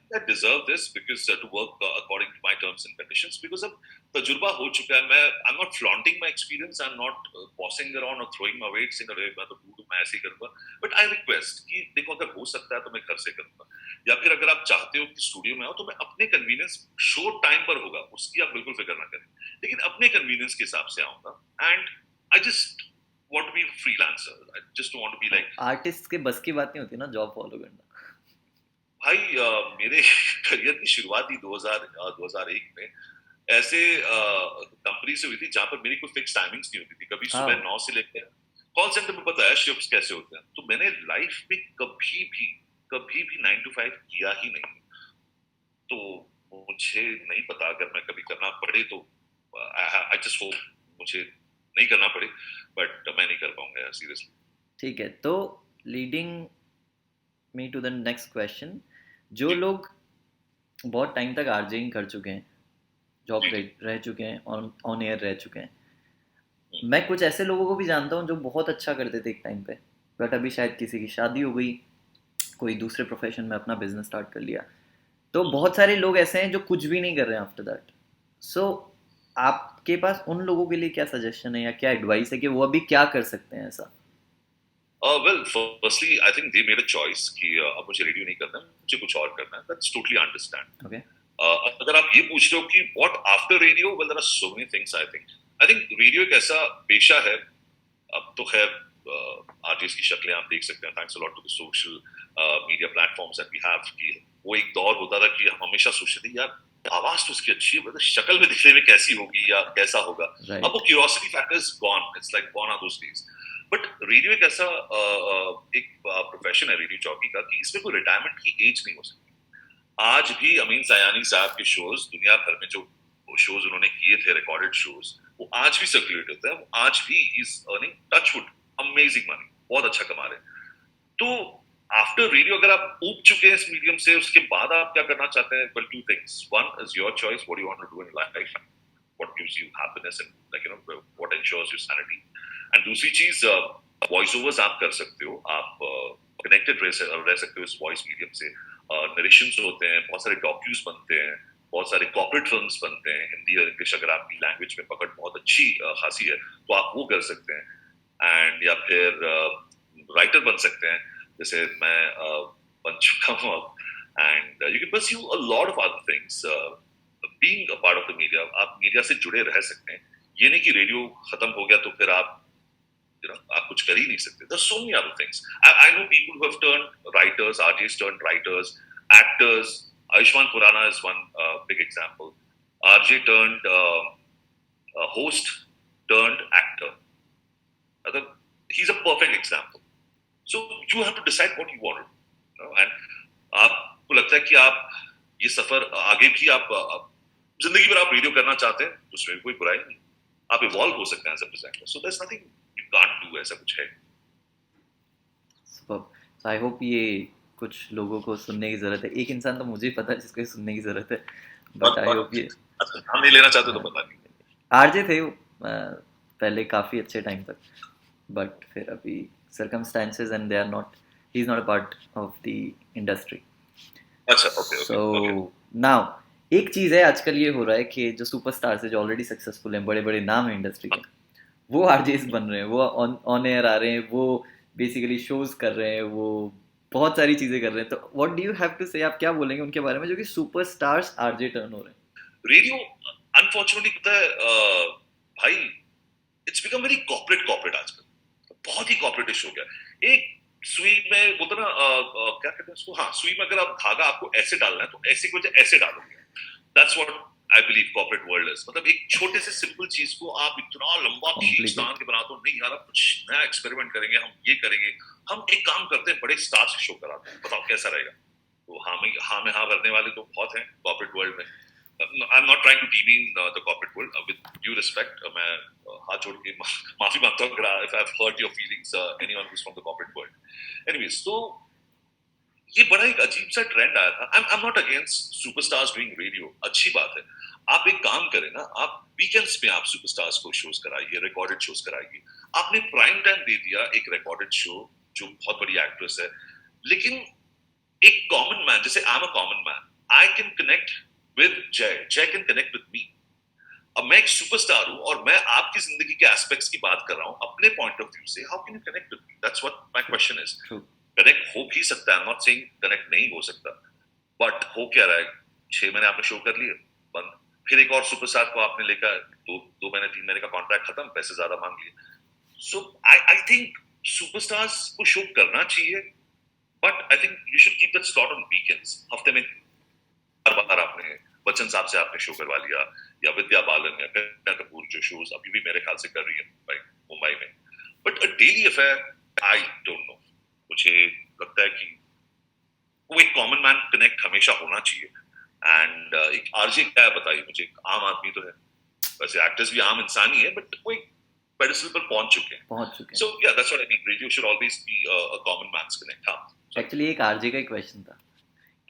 I deserve this because to work according to my terms and conditions, because अब तजुर्बा हो चुका है। I'm not flaunting my experience, I'm not bossing around or throwing my weight saying अरे मैं तो डूडू, मैं ऐसे ही करूंगा, but I request कि देखो अगर हो सकता है तो मैं घर से करूंगा, या फिर अगर आप चाहते हो कि स्टूडियो में आओ तो मैं अपने कन्वीनियंस, शो टाइम पर होगा उसकी आप बिल्कुल फिक्र ना करें, लेकिन अपने कन्वीनियंस के हिसाब से आऊंगा। And I just want to be a freelancer, I just want to be like,
artist के बस की बात नहीं होती ना जॉब फॉलो करना।
भाई मेरे करियर की शुरुआत ही 2001 में ऐसे कंपनी से हुई थी जहां पर मेरी कोई फिक्स टाइमिंग्स नहीं होती थी। कभी
हाँ,
सुबह 9 से लेकर, कॉल सेंटर में पता है शिफ्ट्स कैसे होते हैं, तो मैंने लाइफ में कभी भी 9 to 5 किया ही नहीं। तो मुझे नहीं पता, अगर मैं कभी करना पड़े तो आई जस्ट होप मुझे नहीं करना पड़े, बट मैं नहीं कर पाऊंगा यार, सीरियसली।
ठीक है। तो leading me to the next question, जो
जी
लोग बहुत टाइम तक आरजेइंग कर चुके हैं, जॉब
जी जी।
रह चुके हैं, ऑन एयर रह चुके हैं,
हम्म,
मैं कुछ ऐसे लोगों को भी जानता हूँ जो बहुत अच्छा करते थे एक टाइम पे, बट अभी शायद किसी की शादी हो गई, कोई दूसरे प्रोफेशन में अपना बिजनेस स्टार्ट कर लिया। तो
हम्म।
बहुत सारे लोग ऐसे हैं जो कुछ भी नहीं कर रहे हैं आफ्टर दैट। सो आपके पास उन लोगों के लिए क्या सजेशन है या क्या एडवाइस है कि वो अभी क्या कर सकते हैं ऐसा?
Well, firstly, I think they made a choice कि अब मुझे रेडियो नहीं करना है, मुझे कुछ और करना है। That's totally understand.
ओके।
अगर आप ये पूछ रहे हो कि what after radio, well, there are so many things. I think radio एक ऐसा पेशा है, अब तो खैर आर्टिस्ट की शक्लें आप देख सकते हैं, thanks a lot to the social media platforms that we have, कि वो एक दौर होता था कि हम हमेशा सोचते थे यार आवाज तो उसकी अच्छी है, मतलब शक्ल में दिखने में कैसी होगी या कैसा होगा। अब
राइट।
वो curiosity factor is gone, it's like gone are those days. But radio एक ऐसा एक प्रोफेशन है रेडियो जॉकी का कि इसमें कोई रिटायरमेंट की एज नहीं हो सकती। आज भी अमीन सयानी साहब के शोज दुनिया भर में जो शोज उन्होंने किए थे, रिकॉर्डेड शोज, वो आज भी सर्कुलेट होते हैं, वो आज भी is earning touchwood amazing money. बहुत अच्छा कमा रहे हैं। तो आफ्टर रेडियो अगर आप ऊब चुके हैं इस मीडियम से, उसके बाद आप क्या करना चाहते हैं? Well, two things, one is your choice, what you want to do in life, what gives you happiness and like what ensures your sanity. And दूसरी चीज, वॉइस ओवर्स आप कर सकते हो, आप कनेक्टेड रह सकते हो इस वॉइस मीडियम से। नरेशंस होते हैं, बहुत सारे डॉक्यूज बनते हैं, बहुत सारे कॉर्पोरेट फिल्म्स बनते हैं हिंदी और इंग्लिश, अगर आपकी लैंग्वेज में पकड़ बहुत अच्छी खासी है तो आप वो कर सकते हैं। एंड या फिर राइटर बन सकते हैं, जैसे मैं बन चुका हूँ अब। And you can pursue a lot of other things being a part of the media. आप मीडिया से जुड़े रह सकते हैं, ये नहीं कि रेडियो खत्म हो गया तो फिर आप आप कुछ कर ही नहीं सकते। There's so many other things. I know people who have turned writers, RJs turned writers, actors. Ayushman Khurrana is one big example. RJ turned host turned actor. He's a perfect example. So you have to decide what you want. And आपको लगता है कि आप ये सफर आगे भी आप जिंदगी भर आप रेडियो करना चाहते हैं तो उसमें कोई बुराई नहीं, आप इवॉल्व हो सकते हैं as a presenter. So there is nothing you can't do, ऐसा कुछ है।
सो आई होप ये कुछ लोगों को सुनने की ज़रूरत है। एक इंसान तो मुझे ही पता है जिसको सुनने की ज़रूरत है, बट आई होप ये
हम नहीं लेना चाहते तो पता नहीं।
आरजे थे वो पहले काफ़ी अच्छे टाइम तक, बट फिर अभी circumstances and they are not, he's not a part of the industry.
अच्छा, ओके।
So now एक चीज़ है आजकल ये हो रहा है कि जो सुपरस्टार्स है जो ऑलरेडी सक्सेसफुल हैं, बड़े बड़े नाम हैं इंडस्ट्री के, वो आरजेस बन रहे हैं, वो ऑन एयर आ रहे हैं, वो बेसिकली शोज कर रहे हैं, वो बहुत सारी चीज़ें कर रहे हैं। तो what do you have to say, आप क्या बोलेंगे उनके बारे में जो कि सुपरस्टार्स आरजे टर्न हो रहे हैं?
रेडियो अनफॉर्चुनेटली पता है भाई, इट्स बिकम वेरी कॉर्पोरेट आजकल, बहुत ही कॉर्पोरेटिश हो गया। एक सुई में बोलते ना क्या कहते हैं उसको, हाँ, सुई में अगर आप धागा आपको ऐसे डालना है तो ऐसे की वजह ऐसे डालोगे। That's what I believe corporate world is. मतलब एक छोटे से सिंपल चीज को आप इतना लंबा खींच तान के बनाते हो, नहीं यार आप कुछ नया एक्सपेरिमेंट करेंगे, हम ये करेंगे। हम एक काम करते हैं, बड़े स्टार से शो कराते हैं, बताओ कैसा रहेगा। तो हाँ में हाँ भरने वाले तो बहुत हैं कॉर्पोरेट वर्ल्ड में। I'm not trying to demean the corporate world. With due respect, मैं हाथ जोड़ के माफी मांगता हूँ if I've hurt your feelings, anyone who's from the corporate world. Anyways, so ये बड़ा एक अजीब सा ट्रेंड आया था। I'm not against superstars doing radio, अच्छी बात है। आप एक काम करें ना, आप वीकेंड्स पे आप सुपरस्टार्स को शोज कराइए, रिकॉर्डेड शोज कराइए। आपने प्राइम टाइम दे दिया एक रिकॉर्डेड शो जो बहुत बड़ी एक्ट्रेस है, लेकिन एक कॉमन मैन, जैसे I am a common man, I can connect with Jay can connect with me. अब मैं एक सुपरस्टार हूं और मैं आपकी जिंदगी के एस्पेक्ट्स की बात कर रहा हूं अपने पॉइंट ऑफ व्यू से। How can you connect with me? That's what my question is. Connect हो भी सकता है, I am not saying connect नहीं हो सकता, बट हो क्या रहा है, 6 महीने आपने शो कर लिए बंद, फिर एक और सुपरस्टार को आपने लेकर 2 महीने 3 महीने का कॉन्ट्रैक्ट खत्म, पैसे ज्यादा मांग लिए। सो आई थिंक सुपरस्टार्स को शो करना चाहिए, but I think you should keep that slot on weekends. हफ्ते में हर बार आपने बच्चन साहब से आपने शो करवा लिया, या विद्या बालन या करीना कपूर जो शोज अभी भी मेरे ख्याल से कर रही है मुंबई में, but a daily affair I don't no. मुझे लगता है कि वो एक कॉमन मैन कनेक्ट हमेशा होना चाहिए। एंड एक आरजे क्या है बताइए मुझे, एक आम आदमी तो है, वैसे एक्टर्स भी आम इंसान ही है, बट वो एक पेडिस्टल पर पहुंच चुके हैं। सो या that's what I mean, radio should always be a common man's connect. हां,
एक्चुअली एक आरजे का ही क्वेश्चन था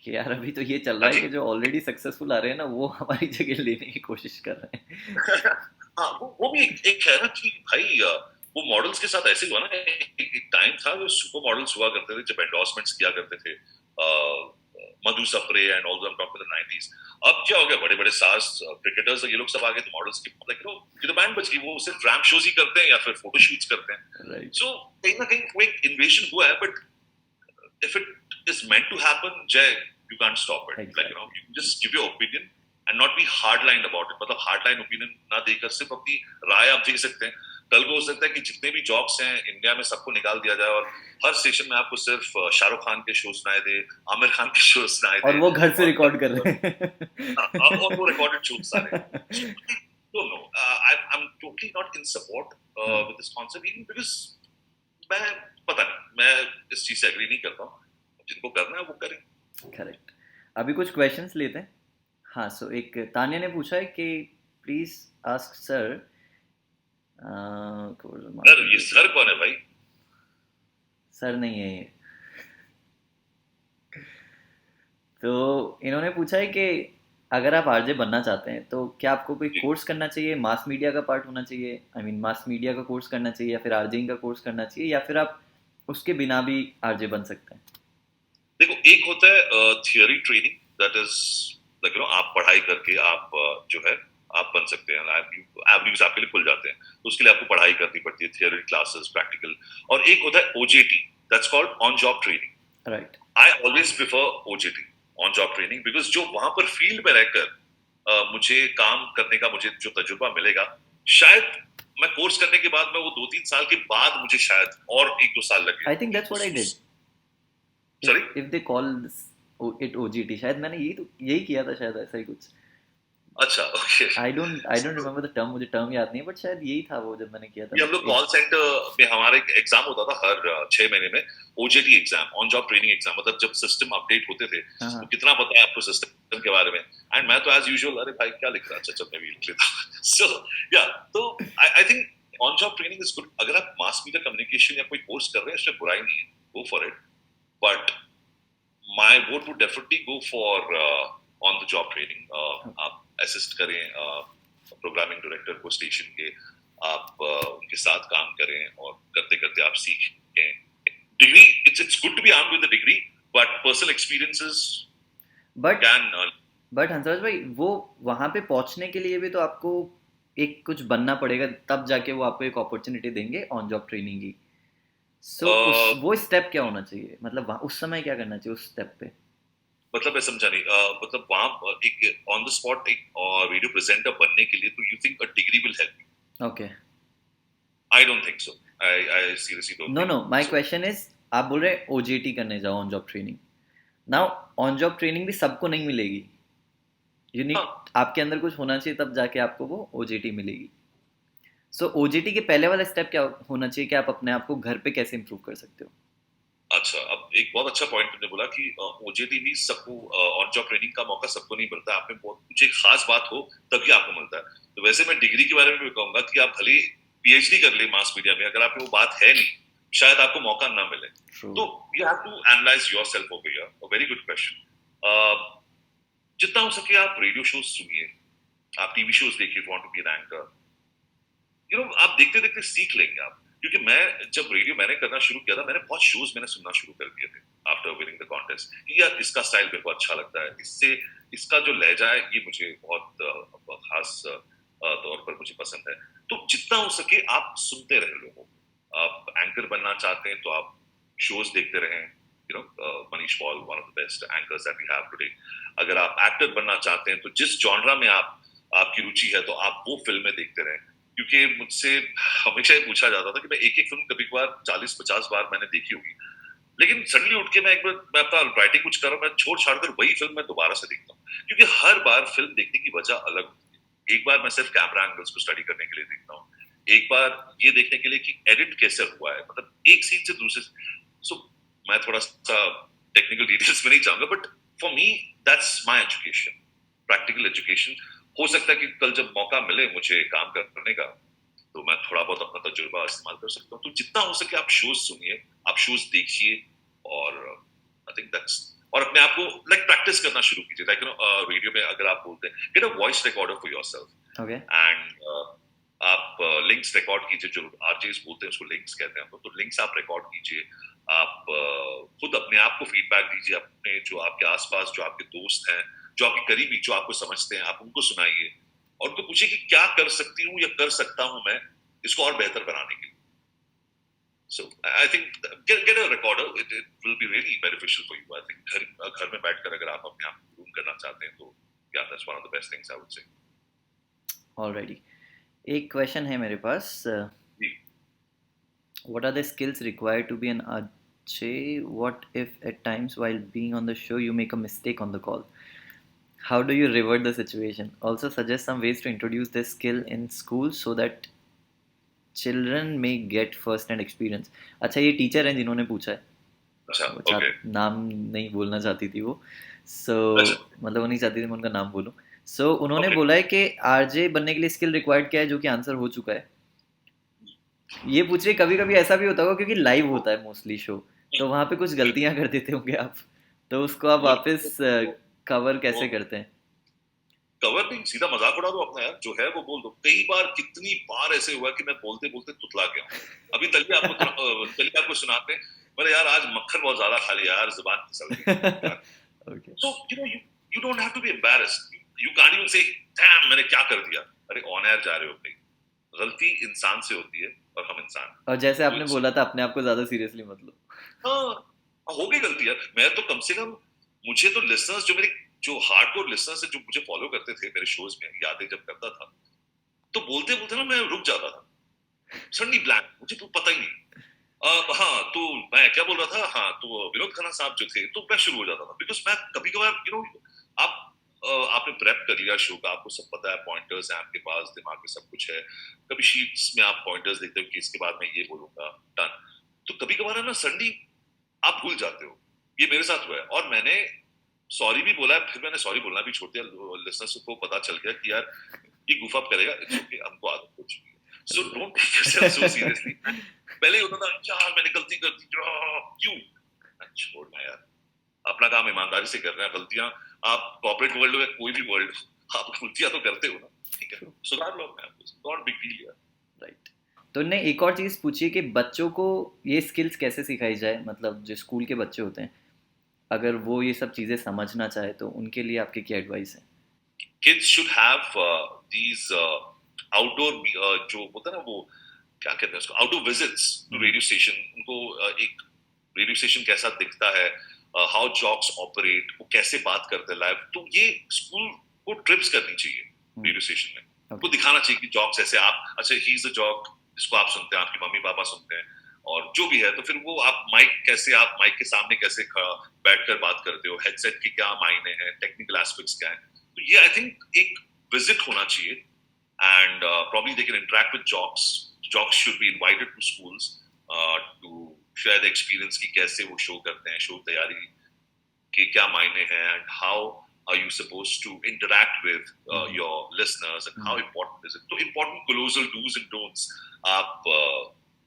कि यार अभी तो ये चल रहा है कि जो ऑलरेडी सक्सेसफुल आ रहे हैं ना, वो हमारी जगह लेने की कोशिश कर रहे हैं।
हाँ, वो भी एक है ना कि भाई वो मॉडल्स के साथ ऐसे हुआ ना, एक टाइम था जो सुपर मॉडल्स हुआ करते थे जब एंडोर्समेंट्स किया करते थे, Madhu Sapre and all them top in the 90s। अब क्या हो गया, बड़े बड़े स्टार्स क्रिकेटर्स ये लोग सब आ गए तो मॉडल्स की लाइक नो बैंड बच गई, वो सिर्फ रैम्प शोज ही करते हैं या फिर फोटो शूट्स करते हैं। सो कहीं ना कहीं वो एक इन्वेशन हुआ है, but if it is meant to happen, Jai, you can't stop it. Exactly. Like you can just give your opinion and not be hardlined about it. मतलब hardline opinion ना देकर सिर्फ अपनी राय आप दे सकते हैं। कल को हो सकता है कि जितने भी जॉब्स हैं इंडिया में सबको निकाल दिया जाए और हर स्टेशन में आपको सिर्फ शाहरुख खान के शो सुनाए दे, आमिर खान के शो सुनाए दे,
और वो घर से रिकॉर्ड कर रहे हैं
और वो रिकॉर्डेड शो सारे। So no, I'm totally not in support with this concept, even because मैं पता नहीं, मैं इस चीज से एग्री नहीं करता हूँ। जिनको करना है वो करें।
करेक्ट। अभी कुछ क्वेश्चंस लेते हैं। हाँ, सो एक तानिया ने पूछा है कि प्लीज आस्क सर,
ये सर कौन है भाई?
सर नहीं है ये। तो इन्होंने पूछा है कि अगर आप आरजे बनना चाहते हैं तो क्या आपको कोई
जी।
कोर्स करना चाहिए, मास मीडिया का पार्ट होना चाहिए, आई मीन मास मीडिया का कोर्स करना चाहिए, या फिर आरजेइंग का कोर्स करना चाहिए, या फिर आप उसके बिना भी आरजे बन सकते हैं?
देखो, एक होता है theory training, that is like आप पढ़ाई करके आप जो है आप बन सकते हैं, एवन्यूज आपके लिए खुल जाते हैं, तो उसके लिए आपको पढ़ाई करनी पड़ती है, थियरी क्लासेस, प्रैक्टिकल। और एक होता है OJT, that's called on job training.
Right.
I always prefer OJT, on job training, because जो वहां पर फील्ड में रहकर मुझे काम करने का मुझे जो तजुर्बा मिलेगा, शायद मैं कोर्स करने के बाद में वो 2-3 साल के बाद मुझे शायद और 1-2 साल लगे
आई थिंक
कि
that's what I did.
Sorry.
If they call it OGT, शायद मैंने यही किया था, शायद ऐसा ही कुछ।
अच्छा, okay.
I don't remember the term, मुझे टर्म याद नहीं है, बट शायद यही था वो जब मैंने किया था
ये हम लोग
एक।
कॉल सेंटर में हमारे एक एग्जाम होता था हर 6 महीने में, OJT exam, on job training exam, मतलब जब सिस्टम अपडेट होते थे
हाँ
तो
हाँ।
कितना पता है आपको सिस्टम के बारे में। एंड मैं तो एज यूजुअल, अरे भाई क्या लिख रहा है, अच्छा चल मैं भी लिख लेता हूँ। सो या, तो I think on job training is good. अगर आप मास मीडिया कम्युनिकेशन या कोई कोर्स कर रहे हैं, इसमें बुराई नहीं है, go for it. But my vote would definitely go for on the job training. आप असिस्ट करें प्रोग्रामिंग डायरेक्टर को स्टेशन के, आप उनके साथ काम करें और करते करते आप सीखें। Degree, it's good to be armed with the degree, but personal experiences
but
can.
But Hansraj भाई, वो वहां पे पहुंचने के लिए भी तो आपको एक कुछ बनना पड़ेगा, तब जाके वो आपको एक अपॉर्चुनिटी देंगे ऑन जॉब ट्रेनिंग की। सो उस वो स्टेप क्या होना चाहिए, मतलब उस समय क्या करना चाहिए उस स्टेप पे?
मतलब मैं समझा नहीं, मतलब वहां एक ऑन द स्पॉट एक वीडियो प्रेजेंटर बनने के लिए, तो you think a degree will help?
Okay.
I don't think so. I seriously don't
know
think
no, my
so.
Question is, आप बोल रहे हैं ओजीटी करने जाओ, on job training. Now on job training भी सबको नहीं मिलेगी। यू नीड,
हाँ,
आपके अंदर कुछ होना चाहिए तब जाके आपको वो ओजीटी मिलेगी। सो ओजीटी के पहले वाला स्टेप क्या होना चाहिए कि आप अपने आप को घर पे कैसे इंप्रूव कर सकते हो?
अच्छा, अब एक बहुत अच्छा पॉइंट तुमने बोला कि ओजेटी भी सबको, ऑन जॉब ट्रेनिंग का मौका सबको नहीं मिलता। आप में बहुत कुछ एक खास बात हो तभी आपको मिलता है। तो वैसे मैं डिग्री के बारे में भी कहूंगा कि आप भले पीएचडी कर ले मास मीडिया में, अगर आप में वो बात है नहीं, शायद आपको मौका ना मिले।
ट्रू।
तो you have to analyse yourself over here. A very good question. जितना हो सके आप रेडियो शोज सुनिए, आप टीवी शोज देखिए, want to be an anchor, आप देखते देखते सीख लेंगे आप। क्योंकि मैं जब रेडियो मैंने करना शुरू किया था, मैंने बहुत शोज मैंने सुनना शुरू कर दिए थे आफ्टर विनिंग द कॉन्टेस्ट, कि यार इसका स्टाइल मेरे को अच्छा लगता है, इससे इसका जो लहजा है ये मुझे बहुत खास तौर पर मुझे पसंद है। तो जितना हो सके आप सुनते रहे लोगों को। आप एंकर बनना चाहते हैं तो आप शोज देखते रहें। Manish Paul, one of the best anchors that we have today. अगर आप एक्टर बनना चाहते हैं तो जिस जॉनरा में आपकी रुचि है, तो आप वो फिल्में देखते रहें। क्योंकि मुझसे हमेशा ये पूछा जाता था कि मैं एक एक फिल्म कभी कभार 40-50 बार मैंने देखी होगी, लेकिन सडनली उठ के मैं एक बार, मैं अपना राइटिंग कुछ कर रहा हूँ, मैं छोड़ छाड़ कर वही फिल्म मैं दोबारा से देखता हूँ, क्योंकि हर बार फिल्म देखने की वजह अलग होती है। एक बार मैं सिर्फ कैमरा एंगल्स को स्टडी करने के लिए देखता हूँ, एक बार ये देखने के लिए कि एडिट कैसे हुआ है, मतलब एक सीन से दूसरे। सो मैं थोड़ा सा टेक्निकल डिटेल्स में नहीं जाऊंगा, but for me that's my education, practical education. हो सकता है कि कल जब मौका मिले मुझे काम करने का, तो मैं थोड़ा बहुत अपना तजुर्बा इस्तेमाल कर सकता हूँ। तो जितना हो सके आप शोज सुनिए, आप शोज देखिए, और आई थिंक दैट्स, और अपने आप को लाइक प्रैक्टिस करना शुरू कीजिए। लाइक रेडियो में अगर आप बोलते हैं, get a voice recorder for yourself,
okay.
And आप लिंक्स रिकॉर्ड कीजिए, जो आरजेस बोलते हैं उसको लिंक्स कहते हैं हम लोग, तो लिंक्स आप रिकॉर्ड कीजिए। आप खुद अपने आप को फीडबैक दीजिए, अपने जो आपके आसपास जो आपके दोस्त हैं, जो आपके करीबी, जो आपको समझते हैं, आप उनको सुनाइए, और उनको पूछिए कि क्या कर सकती हूँ या कर सकता हूँ मैं इसको और बेहतर बनाने के लिए। So I think get a recorder. It will be really beneficial for you. I think घर में बैठकर अगर आप अपने आप को ग्रूम करना चाहते हैं, तो yeah, that's one of the best things I would say.
Already एक क्वेश्चन है मेरे पास।
जी।
What are the skills required to be an RJ? What if at times while being on the show you make a mistake on the call? How do you revert the situation? Also suggest some ways to introduce this skill in school so that children may get first hand experience. अच्छा, ये teacher हैं जिन्होंने पूछा है।
अच्छा,
वो
okay.
नाम नहीं बोलना चाहती थी वो। सो
अच्छा,
मतलब वो नहीं चाहती थी मैं उनका नाम बोलूँ। सो उन्होंने
okay.
बोला है कि आरजे बनने के लिए स्किल रिक्वायर्ड क्या है, जो कि आंसर हो चुका है। ये पूछ रहे कभी कभी ऐसा भी होता होगा क्योंकि लाइव होता है मोस्टली शो, तो वहां पे कुछ गलतियां कर देते होंगे आप, तो उसको आप
वो
वापस कवर
वो
कैसे करते हैं?
कवर नहीं, सीधा मजाक उड़ा दो अपना यार, जो है वो बोल दो। कई बार, कितनी बार ऐसे हुआ कि मैं बोलते बोलते तुतला गया हूँ। अभी तलिए आपको सुनाते हैं, बोले यार आज मक्खन बहुत ज्यादा खा लिया यार, जुबान फिसल गई यार।
Okay.
So, you don't have to be embarrassed. You can't even say, damn, मैंने क्या कर दिया। अरे ऑन एयर जा रहे हो भाई, गलती इंसान से होती है और हम इंसान हैं।
और जैसे
तो
आपने
इट्स,
बोला था अपने आप को ज्यादा सीरियसली मत लो।
हाँ, हो गई गलती यार। मैं तो कम से कम, मुझे तो लिसनर्स, जो मेरे जो हार्डकोर लिसनर्स है, जो मुझे फॉलो करते थे मेरे शोज में, यादें जब करता था, तो बोलते बोलते ना मैं रुक जाता था, सडनली ब्लैंक, मुझे तो पता ही नहीं। हाँ, तो मैं क्या बोल रहा था, हाँ, तो विनोद खन्ना साहब जो थे, तो मैं शुरू हो जाता था, बिकॉज मैं कभी कभार, आप आपने प्रेप कर लिया शो का, आपको सब पता है, पॉइंटर्स हैं आपके पास, दिमाग में सब कुछ है, कभी शीट्स में आप पॉइंटर्स देखते हो कि इसके बाद मैं ये बोलूंगा, डन। तो कभी कभार है ना, सडनली आप भूल जाते हो। ये मेरे साथ हुआ है, और मैंने सॉरी भी बोला है, फिर मैंने सॉरी बोलना भी छोड़ दिया। लिसनर्स को पता चल गया कि यार ये गुफ अप करेगा, इट्स ओके, हमको आदत हो चुकी है। So don't take yourself so seriously. पहले होता था यार मैंने गलती कर दी, क्यों, छोड़ना यार, अपना काम ईमानदारी से कर रहे हैं। गलतियां, आप कॉर्पोरेट वर्ल्ड हो या कोई भी वर्ल्ड हो, आप गलतियां तो करते हो ना, ठीक है, सुधार लो अपने आप को, नॉट बिग डील यार।
राइट। तो ने एक और चीज़ पूछी कि बच्चों को ये स्किल्स कैसे सिखाई जाए, मतलब जो स्कूल के बच्चे होते हैं, अगर वो ये सब चीज़ें समझना चाहे तो उनके लिए आपकी क्या एडवाइस है?
Kids should have these outdoor, जो होता है ना, वो क्या कहते हैं उसको, outdoor visits to radio station. उनको एक रेडियो स्टेशन कैसा दिखता है, हाउ जॉक्स ऑपरेट, वो कैसे बात करते हैं लाइव, तो ये स्कूल को ट्रिप्स करनी चाहिए रेडियो स्टेशन में।
ओके।
वो दिखाना चाहिए कि जॉक्स ऐसे, आप अच्छा, ही इज द जॉक जिसको आप सुनते हैं, आपकी मम्मी पापा सुनते हैं, और जो भी है, तो फिर वो आप माइक कैसे, आप माइक के सामने कैसे बैठकर बात करते हो, हेडसेट के क्या मायने हैं, टेक्निकल एस्पेक्ट्स क्या है। तो ये आई थिंक एक विजिट होना चाहिए, and probably they can interact with jocks. Jocks should be invited to schools to share the experience कि कैसे वो शो करते हैं, शो तैयारी के क्या मायने हैं, and how are you supposed to interact with your listeners, and how important is it. तो important colossal do's and don'ts आप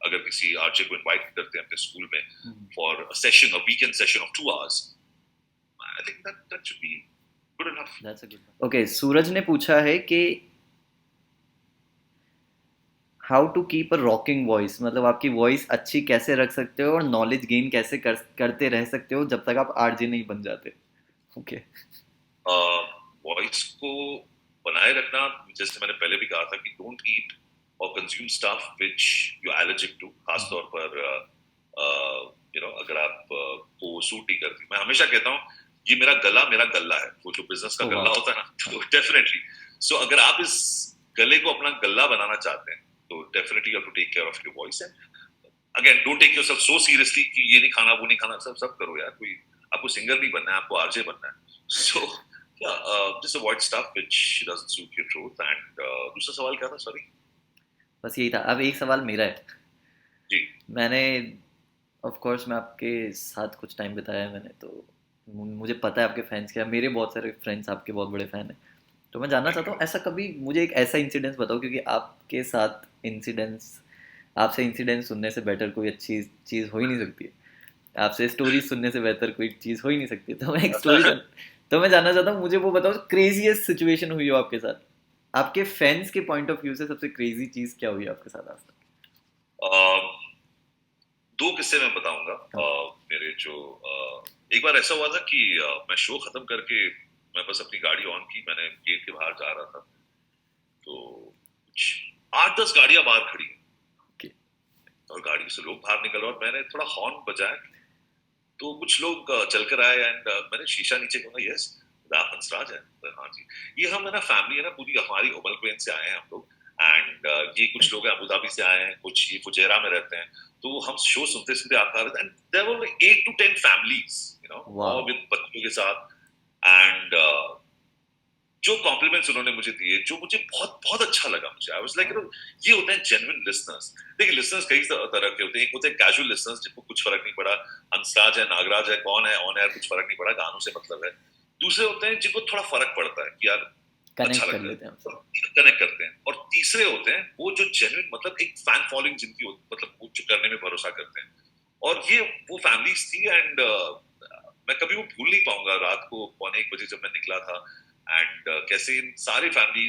अगर किसी आर्चे को इनवाइट करते हैं अपने स्कूल में for a session, a weekend session of 2 hours, I think that should be good enough.
That's a good. Okay, Suraj ने पूछा है कि how to keep a rocking voice, मतलब आपकी वॉइस अच्छी कैसे रख सकते हो और नॉलेज गेन कैसे करते रह सकते हो जब तक आप आरजे नहीं बन जाते? ओके।
वॉइस को बनाए रखना, जैसे मैंने पहले भी कहा था कि डोंट ईट और consume stuff which you allergic to, खासतौर पर अगर आप को सूट नहीं करती। मैं हमेशा कहता हूँ ये मेरा गला है, वो जो बिजनेस का गला होता है ना, तो डेफिनेटली। सो अगर आप इस गले को अपना गला बनाना चाहते हैं, तो definitely you have to take care of your voice. And again, don't take yourself so seriously कि ये नहीं खाना, वो नहीं खाना, सब करो यार। कोई आपको सिंगर नहीं बनना है, आपको आरजे बनना है। सो just avoid stuff which doesn't suit your truth. And दूसरा सवाल क्या था, सॉरी?
बस यही था। अब एक सवाल मेरा है।
जी।
मैंने ऑफ कोर्स मैं आपके साथ कुछ टाइम बिताया है मैंने, तो मुझे पता है आपके फैंस क्या, मेरे बहुत सारे फ्रेंड्स आपके बहुत बड़े फ़ैन हैं। तो मैं जानना चाहता हूँ ऐसा कभी मुझे एक ऐसा इंसिडेंस बताओ, क्योंकि आपके साथ इंसिडेंस, आपसे इंसिडेंस सुनने से बेटर कोई अच्छी चीज़ हो ही नहीं सकती है, आपसे स्टोरी सुनने से बेहतर कोई चीज़ हो ही नहीं सकती। तो मैं एक स्टोरी तो मैं जानना चाहता हूँ, मुझे वो बताओ क्रेजीएस्ट सिचुएशन हुई हो आपके साथ, आपके फैंस के पॉइंट ऑफ व्यू से सबसे क्रेजी चीज़ क्या हुई आपके साथ आज तक?
दो किस्से मैं बताऊंगा। मेरे जो एक बार ऐसा हुआ था कि मैं शो खत्म करके मैं बस अपनी गाड़ी ऑन की, मैंने गेट के बाहर जा रहा था, तो कुछ 8-10 गाड़ियां बाहर खड़ी हैं, और गाड़ी से लोग बाहर निकल रहे, और मैंने थोड़ा हॉर्न बजाया, तो कुछ लोग चल कर आए, एंड मैंने शीशा नीचे कहूँगा, यस आप हंसराज है? हाँ जी। ये हम है ना, फैमिली है ना पूरी, हमारी उमल क्वेन से आए हैं हम लोग, एंड ये कुछ लोग अबू धाबी से आए हैं, कुछ ये फुजेरा में रहते हैं। तो हम शो सुनते सुनते आप आ रहे थे, and there were 8 to 10 families, all with बच्चों के साथ। एंड जो कॉम्प्लीमेंट्स उन्होंने मुझे दिए, जो मुझे बहुत बहुत अच्छा लगा, मुझे आई वाज लाइक, ये होते हैं जेन्युइन लिसनर्स। देखिए, लिसनर्स कई तरह के होते हैं। एक होते हैं कैजुअल लिसनर्स, जिनको कुछ फर्क नहीं पड़ा, हंसराज है, नागराज है, कौन है ऑन एयर, कुछ फर्क नहीं पड़ा, गानों से मतलब है। दूसरे होते हैं जिनको थोड़ा फर्क पड़ता है कि यार
कनेक्ट
अच्छा
कर
लगता
लेते हैं हमसे।
है, कनेक्ट करते हैं। और तीसरे होते हैं वो जो जेन्युइन मतलब एक फैन फॉलोइंग जिनकी मतलब वो जो करने में भरोसा करते हैं। और ये वो फैमिलीज थी एंड मैं कभी वो भूल नहीं पाऊंगा रात को 1:45 जब मैं निकला था एंड कैसे इन सारे फैमिली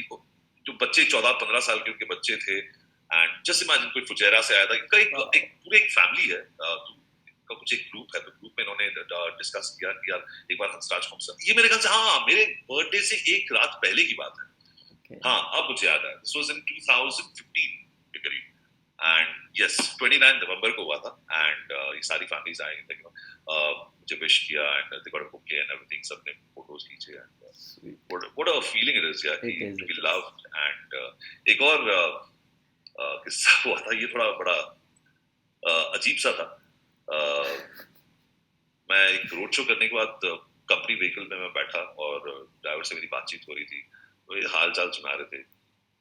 जो बच्चे 14-15 साल के उनके बच्चे थे एंड जस्ट इमेजिन कोई फुजेरा से आया था इनका एक पूरे एक फैमिली है तो इनका कुछ एक ग्रुप है तो ग्रुप में इन्होंने डिस्कस किया कि यार एक बार हंसराज को ये मेरे ख्याल से हाँ मेरे बर्थडे से एक रात पहले की बात है।
Okay.
हाँ अब मुझे याद है दिस वाज इन 2015 के करीब एंड यस 29 नवंबर को हुआ था एंड ये सारी फैमिलीज आई मुझे विश किया and they got a bouquet and everything सबने फोटोज खींचे and what a feeling it is यार
It is,
to
it
be
is.
Loved and एक और किस्सा हुआ था ये थोड़ा बड़ा अजीब सा था मैं एक रोड शो करने के बाद कंपनी व्हीकल में मैं बैठा और ड्राइवर से मेरी बातचीत हो रही थी वो ये हाल चाल सुना रहे थे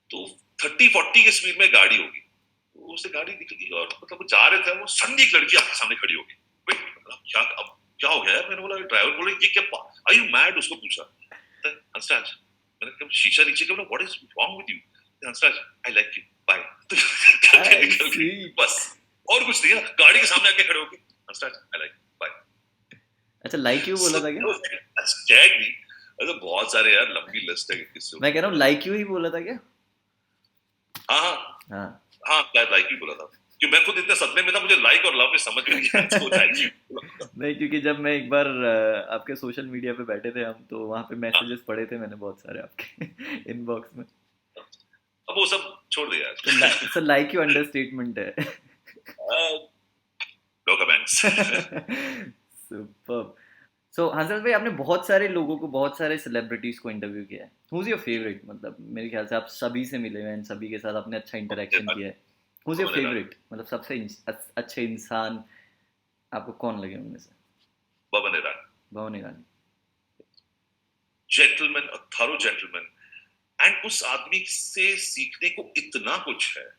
तो 30-40 की स्पीड में गाड़ी होगी तो उससे गाड़ी निकली और मतलब वो जा रहे थे वो सडनली एक लड़की आपके सामने खड़ी होगी क्या अब क्या हो गया है मैंने बोला ड्राइवर बोले ये क्या आर यू मैड उसको पूछा हंसराज मैंने कहा शीशा नीचे क्या what is wrong with you Hansraj I like you bye बस और कुछ नहीं गाड़ी के सामने आके खड़े होगी हंसराज आई लाइक बाय
अच्छा लाइक यू बोला था क्या?
स्कैर्ड मी मतलब बहुत सारे यार लंबी लिस्ट है किससे
मैं कह रहा हूँ लाइक यू ही बोला था क्या?
हाँ
हाँ
हाँ शायद लाइक ही बोला था कि मैं खुद इतने सदमे में था मुझे लाइक और लव में समझ में नहीं आया तो लाइक ही
नहीं क्योंकि जब मैं एक बार आपके सोशल मीडिया पे बैठे थे हम तो वहाँ पे मैसेजेस पढ़े थे मैंने बहुत सारे आपके इनबॉक्स में।
अब वो सब छोड़ दिया
तो लाइक यू अंडरस्टेटमेंट है।
No comments
superb. So Hansraj भाई आपने बहुत सारे लोगों को बहुत सारे सेलिब्रिटीज को इंटरव्यू किया है। Who is your favourite? मतलब मेरे ख्याल से आप सभी से मिले हुए हैं सभी के साथ आपने अच्छा इंटरेक्शन किया है। हु इज योर फेवरेट मतलब सबसे अच्छे इंसान आपको कौन लगे उनमें से?
बबन ईरानी
भवन ईरानी।
जेंटलमैन थॉरो जेंटलमैन एंड उस आदमी से सीखने को इतना कुछ है।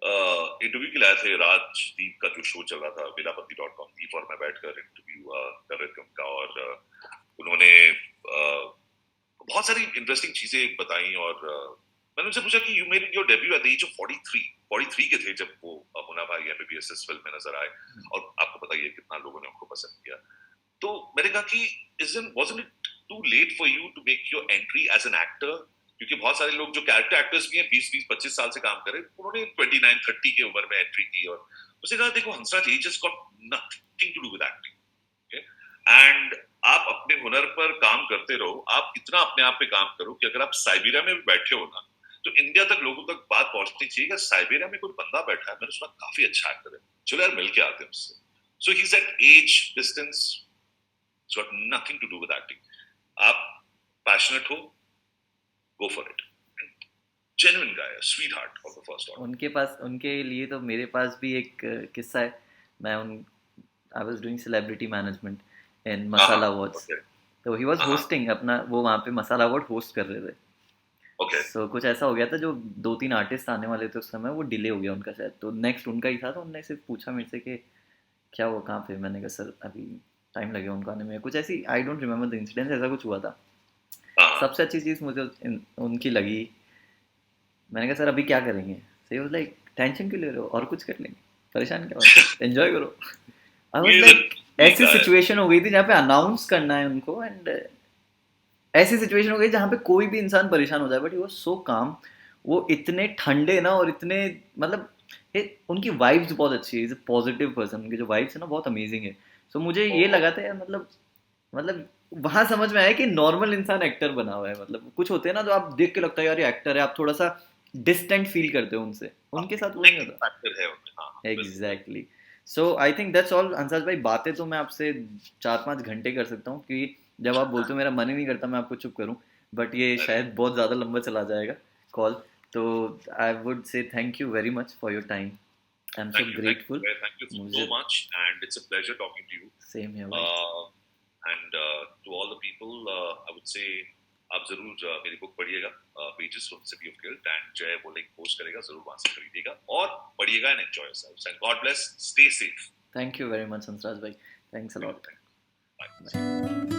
इंटरव्यू के लिए आए थे राजदीप का जो शो चल रहा था बिलापति.com दीप और मैं बैठकर इंटरव्यू कर रहे थे उनका और उन्होंने बहुत सारी इंटरेस्टिंग चीजें बताई और मैंने उनसे पूछा कि you made your debut at the age of 43 के थे जब वो मुन्ना भाई एमबीबीएस इस फिल्म में नजर आए और आपको पता ही है कितना लोगों ने उनको पसंद किया। तो मैंने कहा कि wasn't it too late for you to make your entry as an actor? क्योंकि बहुत सारे लोग जो कैरेक्टर एक्टर्स भी हैं 20-25 साल से काम कर रहे हैं उन्होंने 29-30 की उम्र में एंट्री की और उसे कहा देखो Hansraj he just got nothing to do with acting and आप अपने हुनर पर काम करते रहो। आप इतना अपने आप पे काम करो कि अगर आप साइबेरिया में भी बैठे हो ना तो इंडिया तक लोगों तक बात पहुंचनी चाहिए कि साइबेरिया में कोई बंदा बैठा है मैंने सुना काफी अच्छा एक्टर है चलो यार मिल के आते हैं उससे। So he said as distance it's got nothing to do with acting. आप passionate हो go for it. Genuine guy, a sweetheart of the first order.
उनके पास उनके लिए तो मेरे पास भी एक किस्सा है। मैं उन I was doing celebrity management in masala awards. तो ही वाज होस्टिंग अपना वो वहाँ पे मसाला अवार्ड होस्ट कर रहे थे। सो कुछ ऐसा हो गया था जो 2-3 आर्टिस्ट आने वाले थे उस समय वो डिले हो गया उनका शायद तो नेक्स्ट उनका ही था तो उनने सिर्फ पूछा मेरे से कि क्या हुआ कहाँ पे। मैंने कहा सर अभी टाइम लगेगा उनको आने में कुछ ऐसी I don't remember the incident ऐसा कुछ हुआ था। सबसे अच्छी चीज़ मुझे उनकी लगी। मैंने कहा सर अभी क्या करेंगे? सही वाज लाइक टेंशन क्यों ले रहे हो और कुछ कर लेंगे परेशान क्या हो एंजॉय करो। आई वाज लाइक ऐसी सिचुएशन हो गई थी जहाँ पे अनाउंस करना है उनको एंड ऐसी सिचुएशन हो गई जहाँ पे कोई भी इंसान परेशान हो जाए बट ही वाज सो काम। वो इतने ठंडे ना और इतने मतलब उनकी वाइब्स बहुत अच्छी है। इज अ पॉजिटिव पर्सन उनकी जो वाइब्स है ना बहुत अमेजिंग है। सो मुझे ये लगा था यार मतलब वहां समझ में आया कि नॉर्मल इंसान एक्टर बना हुआ है। मतलब कुछ होते हैं ना जो आप देख के लगता है यार ये एक्टर है आप थोड़ा सा डिस्टेंट फील करते हो उनसे उनके साथ वो नहीं होता। Exactly. So I think that's all Hansraj भाई। बातें तो मैं आपसे 4-5 घंटे कर सकता हूँ क्योंकि जब आप बोलते हो मेरा मन ही नहीं करता मैं आपको चुप करूँ बट ये शायद बहुत ज़्यादा लंबा चला जाएगा कॉल। तो आई वुड से thank you very much for your time. I am so grateful.
Thank you so much and it's a pleasure talking to you.
Same here.
And to all the people, I would say आप जरूर मेरी book पढ़िएगा pages from city of guilt and जय वो link post करेगा जरूर वहां से खरीदिएगा और पढ़िएगा and enjoy yourself and God bless stay safe.
Thank you very much Hansraj भाई। Thanks a lot.
Bye.